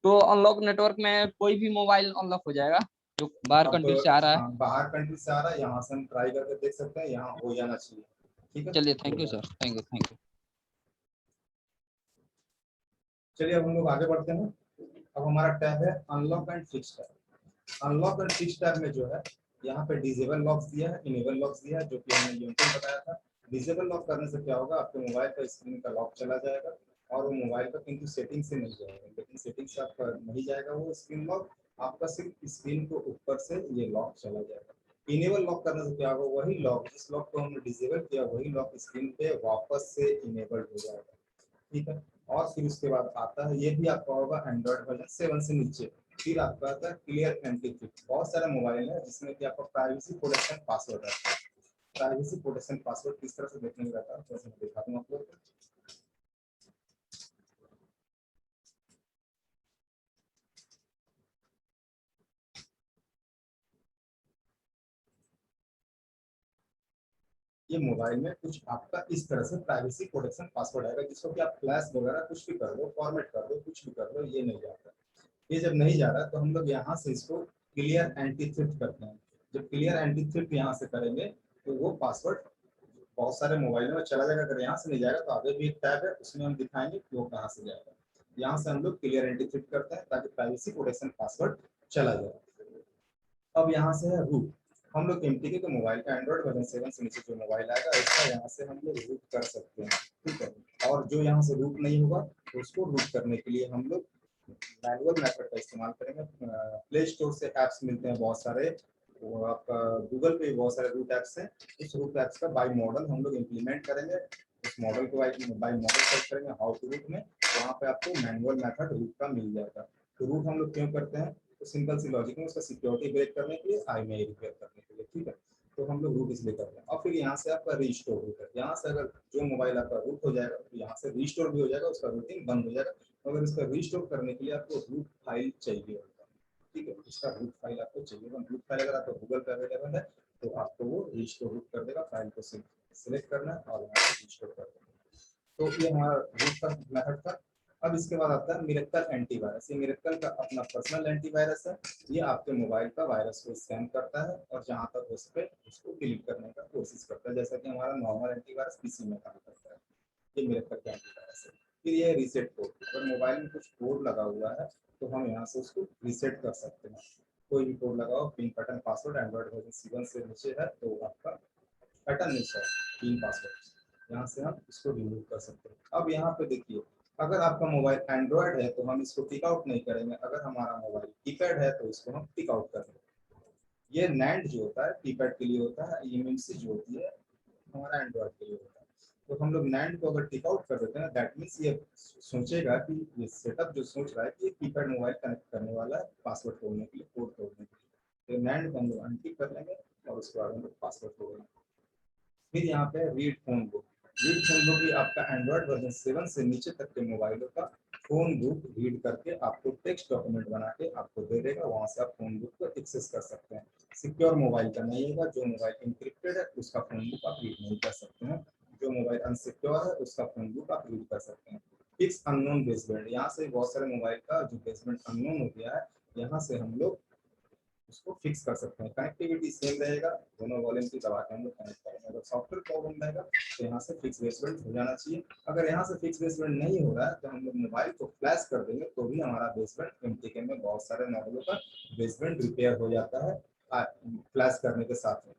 तो अनलॉक नेटवर्क में कोई भी मोबाइल अनलॉक हो जाएगा जो बाहर अब कंट्री से आ रहा है? हाँ, बाहर कंट्री से आ रहा है, यहाँ से हम ट्राई करके देख सकते हैं, यहाँ हो जाना चाहिए। ठीक है, चलिए हो थैंक यू जाएगा। Sir, thank you. चलिए अब हम लोग आगे बढ़ते हैं। अब हमारा टैब है unlock and fix tab. Unlock and fix tab में जो है यहाँ पे डिसेबल लॉक्स दिया है, इनेबल लॉक्स दिया है, जो कि हमने यूनिट बताया था। डिसेबल लॉक करने से क्या होगा, आपके मोबाइल का स्क्रीन का लॉक चला जाएगा और वो मोबाइल का किंतु सेटिंग से नहीं जाएगा, लेकिन सेटिंग से आपका नहीं जाएगा वो स्क्रीन लॉक, आपका सिर्फ स्क्रीन को ऊपर से ये लॉक चला जाएगा। इनेबल लॉक करने से क्या होगा, वही लॉक जिस लॉक को हमने डिसेबल किया वही लॉक स्क्रीन पे वापस से इनेबल्ड हो जाएगा। ठीक है, और फिर उसके बाद आता है, ये भी आपका होगा एंड्रॉइड वर्जन 7 से नीचे। फिर आपका आता है क्लियर एंटी थ्रिफ्ट। बहुत सारे मोबाइल है जिसमें कि आपका प्राइवेसी प्रोटेक्शन पासवर्ड है। प्राइवेसी प्रोटेक्शन पासवर्ड किस तरह से देखने में रहता है, तो मैं दिखा दूं आप लोग को। ये मोबाइल में कुछ आपका इस तरह से प्राइवेसी प्रोटेक्शन पासवर्ड आएगा, जिसको कि आप फ्लैश वगैरह कुछ भी कर दो, फॉर्मेट कर दो, कुछ भी कर दो, ये नहीं जाता। ये जब नहीं जा रहा तो हम लोग यहाँ से इसको क्लियर एंटी थ्रिफ्ट करते हैं। जब क्लियर एंटी थ्रिफ्ट यहाँ से करेंगे तो वो पासवर्ड बहुत सारे मोबाइलों में चला जाएगा। अगर यहाँ से नहीं जाएगा तो आगे भी एक टैब है, उसमें हम दिखाएंगे कि वो कहाँ से जाएगा। यहाँ से हम लोग क्लियर एंटी थ्रिफ्ट करते हैं ताकि प्राइवेसी प्रोटेक्शन पासवर्ड चला जाए। अब यहाँ से है रूट। हम लोग एमटीके के मोबाइल का एंड्रॉइड वर्जन 7 से नीचे जो मोबाइल आएगा इसका यहाँ से हम लोग रूट कर सकते हैं। ठीक है, और जो यहाँ से रूट नहीं होगा तो उसको रूट करने के लिए हम लोग मैनुअल मेथड का इस्तेमाल करेंगे। प्ले स्टोर से ऐप्स मिलते हैं बहुत सारे, वो आपका गूगल पे बहुत सारे रूट ऐप्स हैं। उस रूट ऐप्स का बाय मॉडल हम लोग इम्प्लीमेंट करेंगे। उस मॉडल को बाय मॉडल सर्च करेंगे हाउ टू रूट में, वहाँ पे आपको मैनुअल मेथड रूट का मिल जाएगा। तो रूट हम लोग क्यों करते हैं, तो सिंपल सी लॉजिक में उसका सिक्योरिटी ब्रेक करने के लिए, IMEI रिपेयर करने के लिए। ठीक है, तो हम लोग रूट इसलिए करते हैं। और फिर यहाँ से आपका रीस्टोर रूट है। यहाँ से अगर जो मोबाइल आपका रूट हो जाएगा तो यहाँ से रीस्टोर भी हो जाएगा, उसका रूटिंग बंद हो जाएगा। अगर इसका रीस्टोर करने के लिए आपको रूट फाइल चाहिए होगा। ठीक है, इसका रूट फाइल आपको चाहिए होगा। रूट फाइल अगर आपको गूगल पे अवेलेबल है तो आपको वो रीस्टोर रूट कर देगा। फाइल को सिलेक्ट करना है और यहाँ से रीस्टोर कर देना। तो ये हमारा रूट का मेथड था। अब इसके बाद आता है मिरेकल एंटीवायरस। ये मिरेकल का अपना पर्सनल एंटीवायरस है। ये आपके मोबाइल का वायरस को स्कैन करता है और जहां तक हो सके उसको डिलीट करने का कोशिश करता है, जैसा कि हमारा नॉर्मल एंटीवायरस पीसी में काम करता है। ये मिरेकल का एंटीवायरस है। फिर ये रीसेट कोड। अगर मोबाइल में कुछ कोड लगा हुआ है तो हम यहाँ से उसको रीसेट कर सकते हैं। कोई भी कोड लगाओ, pin pattern password Android version 7 से नीचे है तो आपका पैटर्न नहीं है, पिन पासवर्ड, यहाँ से हम इसको रिमूव कर सकते हैं। अब यहाँ पे देखिए, अगर आपका मोबाइल एंड्रॉयड है तो हम इसको टिक आउट नहीं करेंगे। अगर हमारा मोबाइल कीपैड है तो इसको हम टिक आउट करेंगे। ये नैंड जो होता है कीपैड के लिए होता है, एमएमसी जो होती है हमारा एंड्रॉयड के लिए होता है। तो हम लोग नैंड को अगर टिक आउट कर देते हैं दैट मीन्स ये सोचेगा कि ये सेटअप जो सोच रहा है कि ये कीपैड मोबाइल कनेक्ट करने वाला है पासवर्ड तोड़ने के लिए, कोड तोड़ने के लिए। तो नैंड को हम लोग अनटिक कर लेंगे और उसके बाद हम लोग पासवर्ड तोड़ेंगे। फिर यहाँ पे read phone book. Read phone book भी आपका एंड्रॉइड वर्जन 7 से नीचे तक के मोबाइलों का फोन बुक रीड करके आपको टेक्स्ट डॉक्यूमेंट बना के आपको दे देगा। वहां से आप फोन बुक को एक्सेस कर सकते हैं। सिक्योर मोबाइल का नहीं होगा। जो मोबाइल इंक्रिप्टेड है उसका फोन बुक आप रीड नहीं कर सकते हैं। जो मोबाइल अनसिक्योर है उसका फोन बुक आप रीड कर सकते हैं। Fix unknown baseband. यहाँ से बहुत सारे मोबाइल का जो बेसबैंड अननोन हो गया है, यहाँ से हम लोग उसको फिक्स कर सकते हैं। कनेक्टिविटी सेम रहेगा, दोनों वॉल्यूम की दबा के हम लोग कनेक्ट करेंगे। अगर सॉफ्टवेयर प्रॉब्लम रहेगा तो यहाँ से फिक्स बेसबैंड हो जाना चाहिए। अगर यहाँ से फिक्स बेसबैंड नहीं हो रहा है तो हम लोग मोबाइल को फ्लैश कर देंगे तो भी हमारा बेसबैंड एमटीके में बहुत सारे मॉडलों का बेसबैंड रिपेयर हो जाता है फ्लैश करने के साथ में।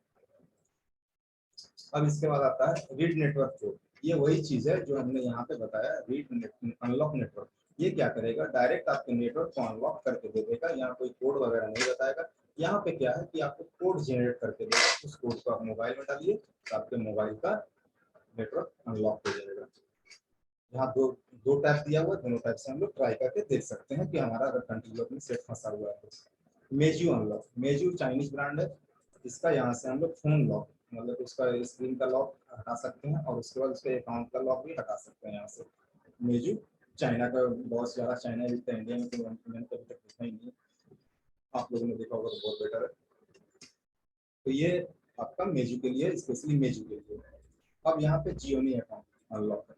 अब इसके बाद आता है रीड नेटवर्क कोड। ये वही चीज है जो हमने यहाँ पे बताया, रीड अनलॉक नेटवर्क। ये क्या करेगा, डायरेक्ट आपके नेटवर्क को अनलॉक करके दे देगा। यहाँ कोई कोड वगैरह नहीं बताएगा। यहाँ पे क्या है कि आपको कोड जनरेट करके देगा, उस कोड को आप मोबाइल में डालिए तो आपके मोबाइल का नेटवर्क अनलॉक हो जाएगा। यहाँ दो टैब दिया हुआ है, दोनों टैब से हम लोग ट्राई करके देख सकते हैं कि हमारा अगर कंट्रोलर में सेट फंसा हुआ है। मेजू अनलॉक। मेजू चाइनीज ब्रांड है। इसका यहाँ से हम लोग फोन लॉक, मतलब उसका स्क्रीन का लॉक हटा सकते हैं और उसके बाद उसके अकाउंट का लॉक भी हटा सकते हैं यहाँ से। मेजू चाइना का, बहुत ज़्यादा चाइना बिकता है, इंडिया में तो मैंने कभी तक देखा ही नहीं। आप लोगों ने देखा होगा तो बहुत बेटर है। तो ये आपका मेजू के लिए, स्पेशली मेजू के लिए। अब यहाँ पे जियोनी अकाउंट अनलॉक है।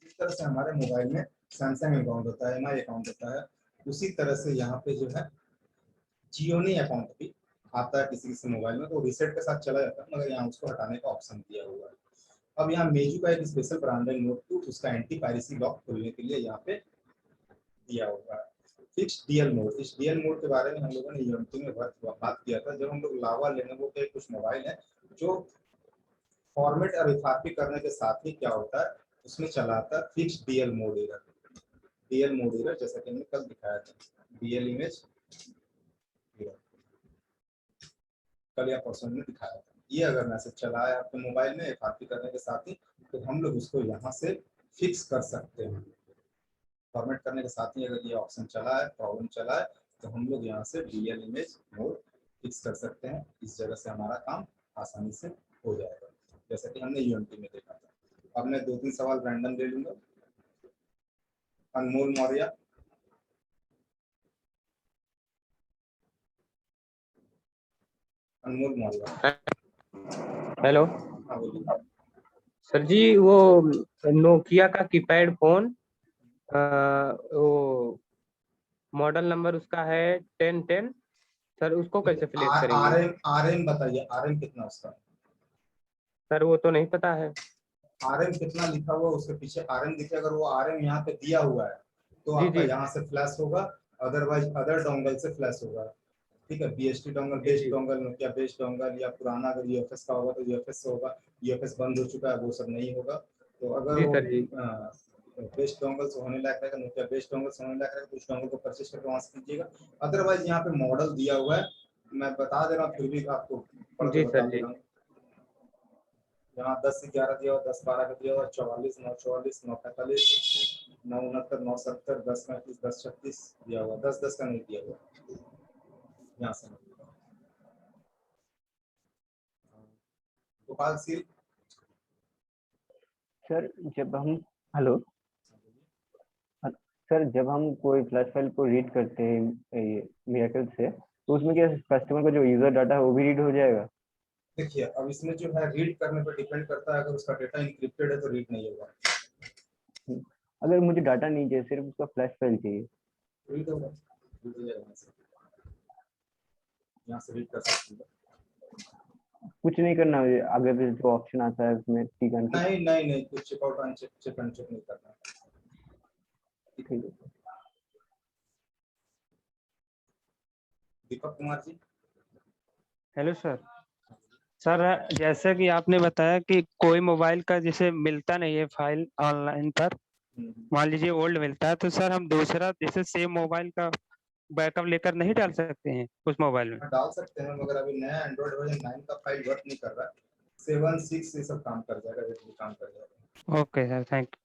इस तरह से हमारे मोबाइल में सैमसंग अकाउंट होता है, एमआई अकाउंट होता है, उसी तरह से यहाँ पे जो है जियोनी अकाउंट भी आता है किसी किसी मोबाइल में, तो रीसेट के साथ चला जाता है, मगर यहाँ उसको हटाने का ऑप्शन दिया हुआ है। अब यहाँ मेजू का एक स्पेशल ब्रांडेड नोट 2 उसका एंटी पायरेसी लॉक खोलने के लिए यहाँ पे दिया हुआ है। फिक्स डीएल मोड, इस डीएल मोड के बारे में हम लोगों ने यूनिटी में बात किया था जब हम लोग लावा लेनोवो के कुछ मोबाइल है जो फॉर्मेट और एफआरपी करने के साथ ही क्या होता है उसमें चला आता है fix DL mode error. DL mode error जैसा कि हमने कल दिखाया था, डीएल इमेज कल या परसों में दिखाया था। ये अगर मैसेज चला है आपके मोबाइल में एफआरपी करने के साथ ही तो हम लोग उसको यहाँ से फिक्स कर सकते हैं। फॉर्मेट करने के साथ ही अगर ये ऑप्शन चला है, प्रॉब्लम चला है, तो हम लोग यहाँ से डीएल इमेज मोड फिक्स कर सकते हैं। इस जगह से हमारा काम आसानी से हो जाएगा, जैसा कि हमने यूएमटी में देखा था। अब मैं 2-3 सवाल रैंडम ले लूंगा। अनमोल मौर्य, अनमोल मौर्य। हेलो हाँ बोलिए। सर जी, वो नोकिया का कीपैड फोन, वो मॉडल नंबर उसका है 1010 सर, उसको कैसे सिलेक्ट करेंगे? आरएम बताइए, आरएम कितना उसका? सर वो तो नहीं पता है। आरएम कितना लिखा हुआ उसके पीछे आरएम दिखे, अगर वो आरएम यहाँ पे दिया हुआ है तो जी आपका जी यहाँ से फ्लैश होगा, अदरवाइज अदर डोंगल से फ्लैश होगा। ठीक है, बीएसटी डोंगल, जी बेस्ट जी डोंगल, नोकिया बेस्ट डोंगल, या पुराना अगर यूएफएस का होगा तो यूएफएस से होगा। यूएफएस बंद हो चुका है, वो सब नहीं होगा। तो अगर जी वो सर जी बेस्ट डोंगल से होने लायक रहेगा, नोकिया बेस्ट डोंगल से होने लायक रहेगा तो उस डोंगल को परचेज करके वहां से कीजिएगा। अदरवाइज यहाँ पे मॉडल दिया हुआ है, मैं बता दे रहा हूँ, फिर भी आपको पढ़ के जी बता सर दे जी रहा हूँ। यहाँ 10 से 11 दिया हुआ, 10 12 का दिया हुआ, 44 944 945 969 970 10 35 10 36 दिया हुआ, 10 10 का नहीं दिया हुआ यहाँ से। गोपाल सिंह, सर जब हम हेलो सर जब हम कोई फ्लैश फाइल को रीड करते हैं मिरेकल से, तो उसमें क्या कस्टमर का जो यूजर डाटा है वो भी रीड हो जाएगा? देखिए अब इसमें जो है रीड करने पर डिपेंड करता है, अगर उसका डेटा इंक्रिप्टेड है तो रीड नहीं होगा। अगर मुझे डाटा नहीं चाहिए, सिर्फ उसका फ्लैश फाइल चाहिए, रीड होगा, रीड हो जाएगा। यहाँ से रीड कर सकते हैं। कुछ नहीं करना है आगे भी जो ऑप्शन आता है उसमें टिक अनटिक? नहीं नहीं नहीं, कुछ चेकआउट अनचेक चेक अनचेक नहीं करना। ठीक है। Deepak Kumar ji. Hello sir. Sir जैसे कि आपने बताया कि कोई मोबाइल का जैसे मिलता नहीं है फाइल ऑनलाइन पर, मान लीजिए ओल्ड मिलता है, तो सर हम दूसरा जैसे सेम मोबाइल का बैकअप लेकर नहीं डाल सकते हैं उस मोबाइल में? डाल सकते हैं, मगर अभी नया एंड्रॉइड वर्जन 9 का फाइल वर्क नहीं कर रहा है। 7 6 ये सब काम कर जाएगा, ये भी काम कर जाएगा। Okay sir, thank you.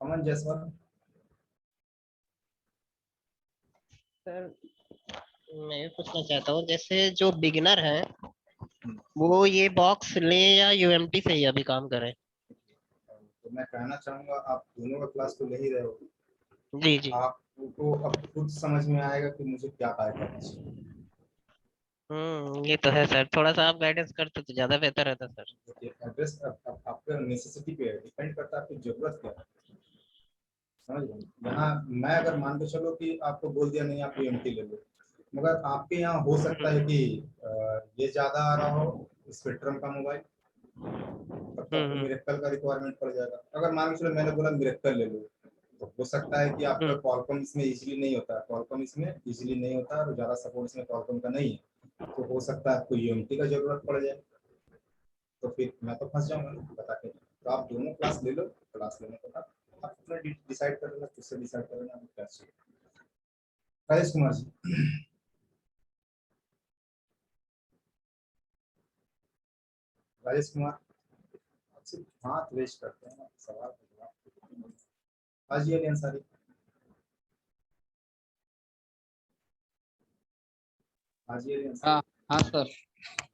Aman Jaiswal. Sir मैं ये पूछना चाहता हूँ, जैसे जो बिगिनर है वो ये बॉक्स ले या यूएमटी से ही अभी काम करे? तो मैं कहना चाहूंगा आप दोनों का क्लास तो ले ही रहे हो, जी जी। आपको अब खुद समझ में आएगा कि मुझे क्या कार्य करना चाहिए। ये तो है सर, थोड़ा सा आप गाइडेंस करते तो ज्यादा बेहतर रहता सर। देखिए एड्रेस अब आपके नेसेसिटी पे है, डिपेंड करता है आपकी जरूरत क्या है, समझ रहे हैं? यहाँ मैं अगर मान के चलो कि आपको बोल दिया नहीं आप यूएमटी ले लो, मगर आपके यहाँ हो सकता है कि ये ज्यादा आ रहा हो स्पेक्ट्रम का मोबाइल, तब तो आपको मिरेकल का रिक्वायरमेंट पड़ जाएगा। अगर मान के चलो मैंने बोला मिरेकल ले लो, तो हो सकता है कि आपका क्वालकॉम इसमें इजीली नहीं होता है, क्वालकॉम इसमें इजीली नहीं होता है और ज्यादा सपोर्ट इसमें क्वालकॉम का नहीं है, तो हो सकता है आपको यूएमटी का जरूरत पड़ जाए, तो फिर मैं तो फंस जाऊंगा ना बता के। तो आप दोनों क्लास ले लो, क्लास लेने के बाद आप अपना डिसाइड कर लेना, खुद से डिसाइड कर लेना आपको क्या चाहिए। राजेश कुमार जी। राजेश कुमार सिर्फ हाथ रेस्ट करते हैं, सवाल का जवाब। हाजी अली अंसारी। हाजी अली अंसारी। हाँ हाँ सर,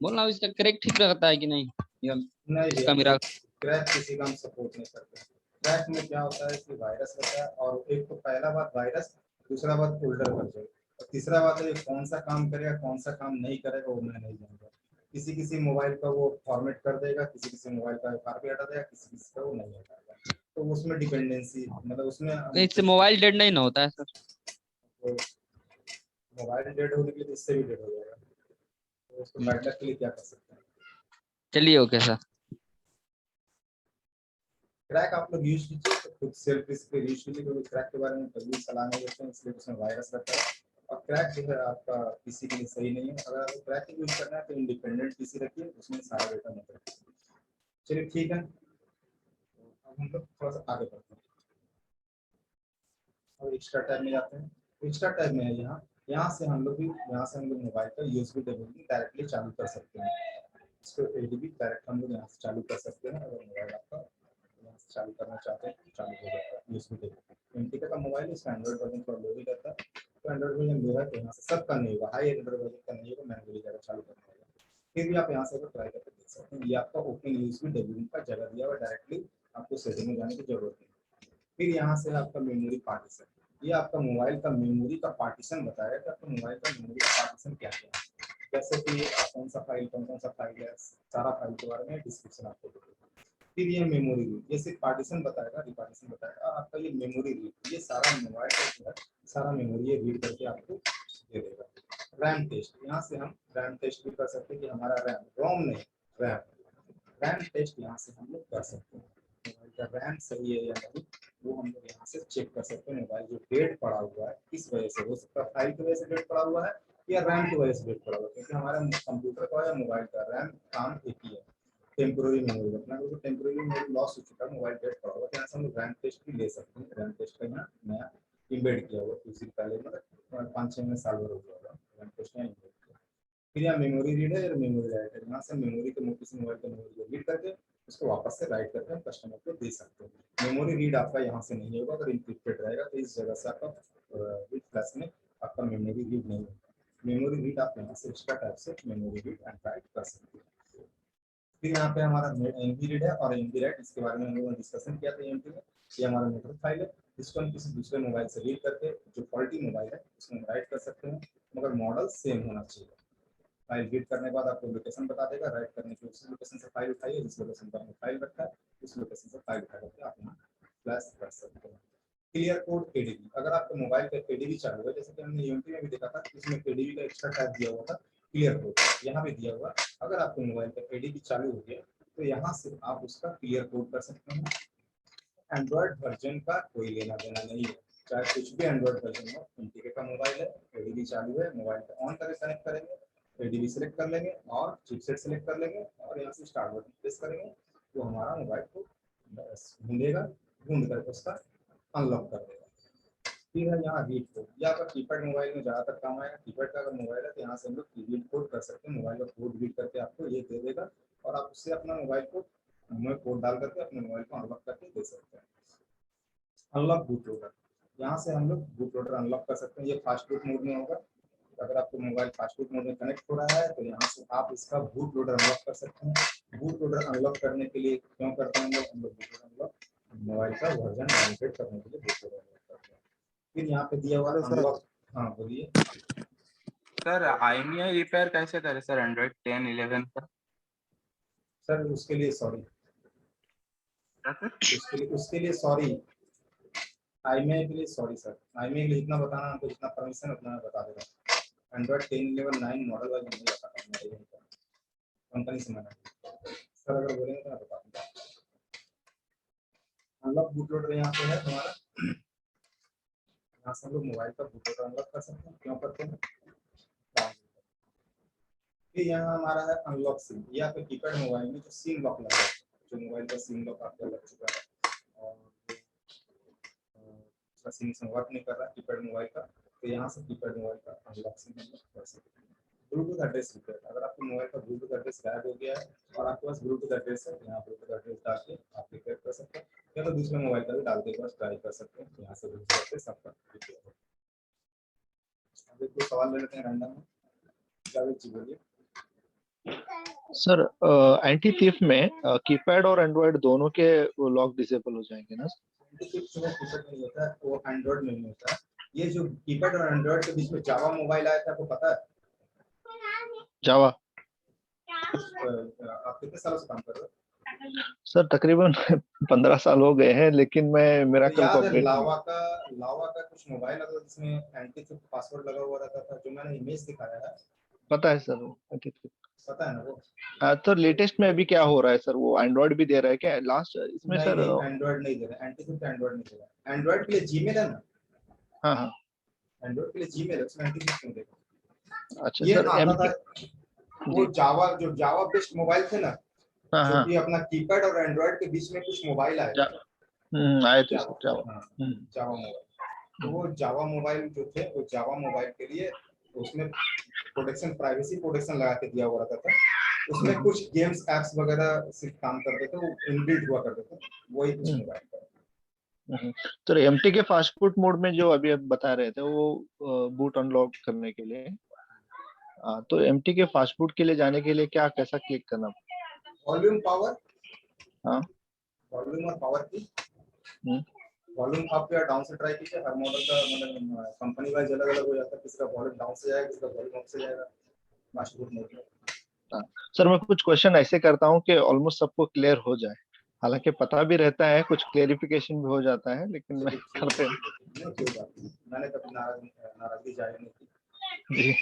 बोलना इसका क्रैक ठीक रहता है कि नहीं? नहीं इसका मेरा क्रैक किसी का हम सपोर्ट नहीं करते। क्रैक में क्या होता है कि वायरस रहता है, और एक तो पहला बात वायरस, दूसरा बात फोल्डर वर्जन, और तीसरा बात है कौन सा काम करेगा कौन सा काम नहीं करेगा वो मैं नहीं जानता। किसी किसी मोबाइल का वो फॉर्मेट कर देगा, किसी किसी मोबाइल का एफआरपी हटा देगा, किसी किसी का वो नहीं हटाएगा। तो उसमें डिपेंडेंसी मतलब उसमें कहीं इससे मोबाइल डेड नहीं ना होता है सर? मोबाइल डेड होने के लिए तो इससे भी डेड हो जाएगा, तो उसको मैडलक के लिए क्या कर सकते हैं। चलिए ओके सर। क्रैक आप लोग यूज कीजिए तो खुद सेल्फ रिस्क यूज कीजिए, क्योंकि क्रैक के बारे में कभी सलाह नहीं देते हैं, इसलिए उसमें वायरस रहता है और क्रैक जो है आपका पीसी के लिए सही नहीं है। अगर आपको क्रैक यूज करना है तो इंडिपेंडेंट पीसी रखिए, उसमें सारा डेटा मत रखिए। चलिए ठीक है, अब हम लोग थोड़ा सा आगे बढ़ते हैं और एक्स्ट्रा टैब में जाते हैं। एक्स्ट्रा टैब में है यहाँ से हम लोग मोबाइल का यूएसबी डेवलपिंग डायरेक्टली चालू कर सकते हैं। इसको एडीबी डायरेक्ट हम लोग यहाँ से चालू कर सकते हैं। अगर मोबाइल आपका यहाँ से चालू करना चाहते हैं तो चालू हो जाएगा यूएसबी डेवलपिंग। एमटीके का मोबाइल है, इसका एंड्रॉइड वर्जन थोड़ा लो ही रहता है, तो एंड्रॉइड वर्जन लो है तो यहाँ से सबका नहीं होगा, हाई एंड्रॉइड वर्जन का नहीं होगा, मैनुअली जाकर चालू करना होगा। फिर भी आप यहाँ से ट्राई करके देख सकते हैं। ये आपका ओपन यूएसबी डेवलपिंग का जगह दिया हुआ, डायरेक्टली आपको सेटिंग में जाने की जरूरत नहीं। फिर यहाँ से आपका मेमोरी पार्टीशन, ये आपका मोबाइल का मेमोरी का पार्टीशन बताएगा कि आपका मोबाइल का मेमोरी का पार्टीशन क्या क्या है, जैसे कि कौन सा फाइल है, सारा फाइल के बारे में डिस्क्रिप्शन आपको देगा। फिर ये मेमोरी रीड, ये सिर्फ पार्टीशन बताएगा, रिपार्टीशन बताएगा। और आपका ये मेमोरी रीड, ये सारा मोबाइल का जो है सारा मेमोरी ये रीड करके आपको दे देगा। रैम टेस्ट, यहाँ से हम रैम टेस्ट भी कर सकते हैं कि हमारा रैम, रोम नहीं रैम टेस्ट यहाँ से हम लोग कर सकते हैं। मोबाइल का रैम सही है या नहीं वो हम लोग यहाँ से चेक कर सकते हैं। मोबाइल जो डेट पड़ा हुआ है किस वजह से, हो सकता है फाइल की वजह से डेट पड़ा हुआ है या रैम की वजह से डेट पड़ा हुआ है, क्योंकि हमारे कंप्यूटर का या मोबाइल का रैम काम एक ही है, टेम्पोररी मेमोरी रखना। तो टेम्पोररी मेमोरी लॉस हो चुका है, मोबाइल डेट पड़ा हुआ है, यहाँ से हम रैम टेस्ट भी ले सकते हैं। रैम टेस्ट का यहाँ नया इम्बेड किया हुआ, उसी पहले मतलब 5-6 साल भर हो गया रैम टेस्ट यहाँ इम्बेड किया। फिर यहाँ मेमोरी रीड है या मेमोरी राइट है, यहाँ से मेमोरी के किसी मोबाइल के मेमोरी को रीड करके उसको वापस से राइट करके हम कस्टमर को दे सकते हैं। मेमोरी रीड आपका यहाँ से नहीं होगा, अगर इंक्रिप्टेड रहेगा तो इस जगह से आपका विद फ्लैश में आपका मेमोरी रीड नहीं होगा। मेमोरी रीड आप यहाँ से एक्स्ट्रा टाइप से मेमोरी रीड एंड राइट कर सकते हैं। फिर यहाँ पे हमारा एमबी रीड है और एमबी राइट, इसके बारे में हम लोगों ने डिस्कशन किया था। एमबी में ये हमारा नेटवर्क फाइल है, इसको हम किसी दूसरे मोबाइल से रीड करके जो फॉल्टी मोबाइल है उसमें हम राइट कर सकते हैं, मगर मॉडल सेम होना चाहिए। फाइल रीड करने के बाद आपको लोकेशन बता देगा, राइट करने के उस लोकेशन से फाइल उठाइए, जिस लोकेशन पर आपने फाइल रखा है उस लोकेशन से फाइल उठा करके आप यहाँ फ्लैश कर सकते हैं। क्लियर कोड एडीबी, अगर आपके मोबाइल पे एडीबी चालू है, जैसे कि हमने यूएमटी में भी देखा था, इसमें एडीबी का एक्स्ट्रा टैब दिया हुआ था, क्लियर कोड यहाँ भी दिया हुआ। अगर आपके मोबाइल पे एडीबी चालू हो गया तो यहाँ से आप उसका क्लियर कोड कर सकते हैं। एंड्रॉइड वर्जन का कोई लेना देना नहीं है, चाहे कुछ भी एंड्रॉइड वर्जन हो, एमटीके का मोबाइल है, एडीबी चालू है, मोबाइल पे ऑन करके कनेक्ट करेंगे, एडीबी सेलेक्ट कर लेंगे और चिपसेट सेलेक्ट कर लेंगे और यहाँ से स्टार्ट बटन प्रेस करेंगे, वो हमारा मोबाइल को ढूंढेगा, ढूंढ करके उसका अनलॉक कर देगा। फिर है यहाँ रीड कोड, या आपका कीपैड मोबाइल में ज़्यादातर काम आएगा। कीपैड का अगर मोबाइल है तो यहाँ से हम लोग रीड कोड कर सकते हैं, मोबाइल का कोड रीड करके आपको ये दे देगा और आप उससे अपना मोबाइल को कोड डाल करके अपने मोबाइल को अनलॉक करके दे सकते हैं। अनलॉक बूट लोडर, यहाँ से हम लोग बूट लोडर अनलॉक कर सकते हैं। ये फास्ट बूट मोड में होगा, अगर आपको मोबाइल फास्ट बूट मोड में कनेक्ट हो रहा है तो यहाँ से आप इसका बूट लोडर अनलॉक कर सकते हैं। बूट लोडर अनलॉक करने के लिए क्यों करते हैं हम लोग बूट लोडर अनलॉक, मोबाइल का वर्जन मॉनिटर करने के लिए बूट लोडर अनलॉक करते हैं। फिर यहाँ पे दिया हुआ अनलॉक, हाँ बोलिए सर। IMEI रिपेयर कैसे करें सर एंड्रॉइड 10, 11 का? सर उसके लिए सॉरी, उसके लिए सॉरी, IMEI के लिए सॉरी सर। IMEI के लिए जितना बताना हमको, जितना परमिशन उतना मैं बता दे रहा हूँ। एंड्रॉइड 10, 11, 9 मॉडल वाइज नहीं बता पाऊंगा, कंपनी से मना सर, अगर बोलेंगे तो मैं बता दूंगा। अनलॉक बूट लोडर यहाँ पे है हमारा, यहाँ से हम लोग मोबाइल का बूट लोडर अनलॉक कर सकते हैं। क्यों करते हैं, फिर यहाँ हमारा है अनलॉक सिम, ये आपके कीपैड मोबाइल में जो सिम लॉक लगा है, जो मोबाइल का सिम लॉक आपका लग चुका है और उसका सिम से वर्क नहीं कर रहा है कीपैड मोबाइल का, तो यहाँ से कीपैड मोबाइल का अनलॉक सिम हम लोग कर सकते हैं। ब्लूटूथ एड्रेस रिपेयर, अगर आपके मोबाइल का ब्लूटूथ एड्रेस गायब हो गया है और आपके पास ब्लूटूथ एड्रेस है, यहाँ ब्लूटूथ एड्रेस डाल के आप रिपेयर कर सकते हैं, या तो दूसरे मोबाइल का भी डाल के बस ट्राई कर सकते हैं। यहाँ से ब्लूटूथ एड्रेस आपका रिपेयर हो। अब एक सवाल ले लेते हैं रैंडम में, जावेद जी बोलिए। सर एंटी थीफ में कीपैड और एंड्रॉइड दोनों के लॉक डिसेबल हो जाएंगे ना? कीपैड नहीं होता है, वो एंड्रॉइड में नहीं होता है। ये जो कीपैड और एंड्रॉइड के बीच में जावा मोबाइल आया था, आपको पता है? जावा आप कितने सालों से काम कर रहे हो? सर तकरीबन 15 साल हो गए हैं, लेकिन मैं मेरा तो कल को याद है अपडेट लावा का कुछ मोबाइल आता था जिसमें एंटी थेफ्ट पासवर्ड लगा हुआ रहता था, जो मैंने इमेज दिखाया है, पता है सर वो। पता है ना वो? हाँ, तो लेटेस्ट में अभी क्या हो रहा है सर? वो एंड्रॉइड भी दे रहा है क्या लास्ट इसमें नहीं सर? नहीं, एंड्रॉइड नहीं दे रहा, एंटी थेफ्ट एंड्रॉइड नहीं दे रहा। एंड्रॉइड के लिए जीमेल है ना, हाँ हाँ, एंड्रॉइड के लिए जीमेल है, उसमें एंटी थेफ्ट नहीं देगा। अच्छा ये सर। आता था वो जावा बेस्ड मोबाइल थे ना, हाँ जो हाँ, कि अपना कीपैड और एंड्रॉइड के बीच में कुछ मोबाइल आए थे। आए थे सर जावा। जावा मोबाइल, तो वो जावा मोबाइल जो थे, वो जावा मोबाइल के लिए उसमें प्रोटेक्शन, प्राइवेसी प्रोटेक्शन लगा के दिया हुआ रहता था। उसमें कुछ गेम्स एप्स वगैरह सिर्फ काम करते थे, वो इनबिल्ट हुआ करते थे, वही कुछ मोबाइल पर। तो एमटी के फास्टफूड मोड में जो अभी आप बता रहे थे, वो बूट अनलॉक करने के लिए, तो एमटी के फास्टफूड के लिए जाने के लिए क्या कैसा क्लिक करना? वॉल्यूम पावर, हाँ, वॉल्यूम और पावर की, हम्म, वॉल्यूम अप या डाउन से ट्राई कीजिए। हर मॉडल का मतलब कंपनी वाइज अलग अलग हो जाता है, किसी का वॉल्यूम डाउन से जाएगा, किसी का वॉल्यूम अप से जाएगा फास्टफूड मोड में। हाँ। सर मैं कुछ क्वेश्चन ऐसे करता हूँ कि ऑलमोस्ट सबको क्लियर हो जाए, हालांकि पता भी रहता है, कुछ क्लेरिफिकेशन भी हो जाता है, लेकिन मैं करते मैंने कभी नाराजगी जाहिर नहीं की। जी।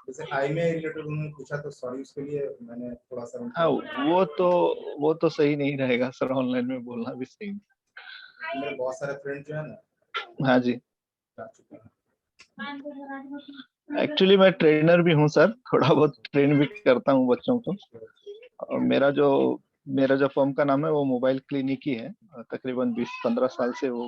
जैसे आई में रिलेटेड उन्होंने पूछा, तो सॉरी उसके लिए, मैंने थोड़ा सा हाँ, वो तो सही नहीं रहेगा सर, ऑनलाइन में बोलना भी सही नहीं। मेरे बहुत सारे फ्रेंड जो है ना, हाँ जी, जा चुके हैं। एक्चुअली मैं ट्रेनर भी हूँ सर, थोड़ा बहुत ट्रेन भी करता हूँ बच्चों को। और मेरा जो फर्म का नाम है वो मोबाइल क्लिनिक ही है, तकरीबन 20-15 साल से वो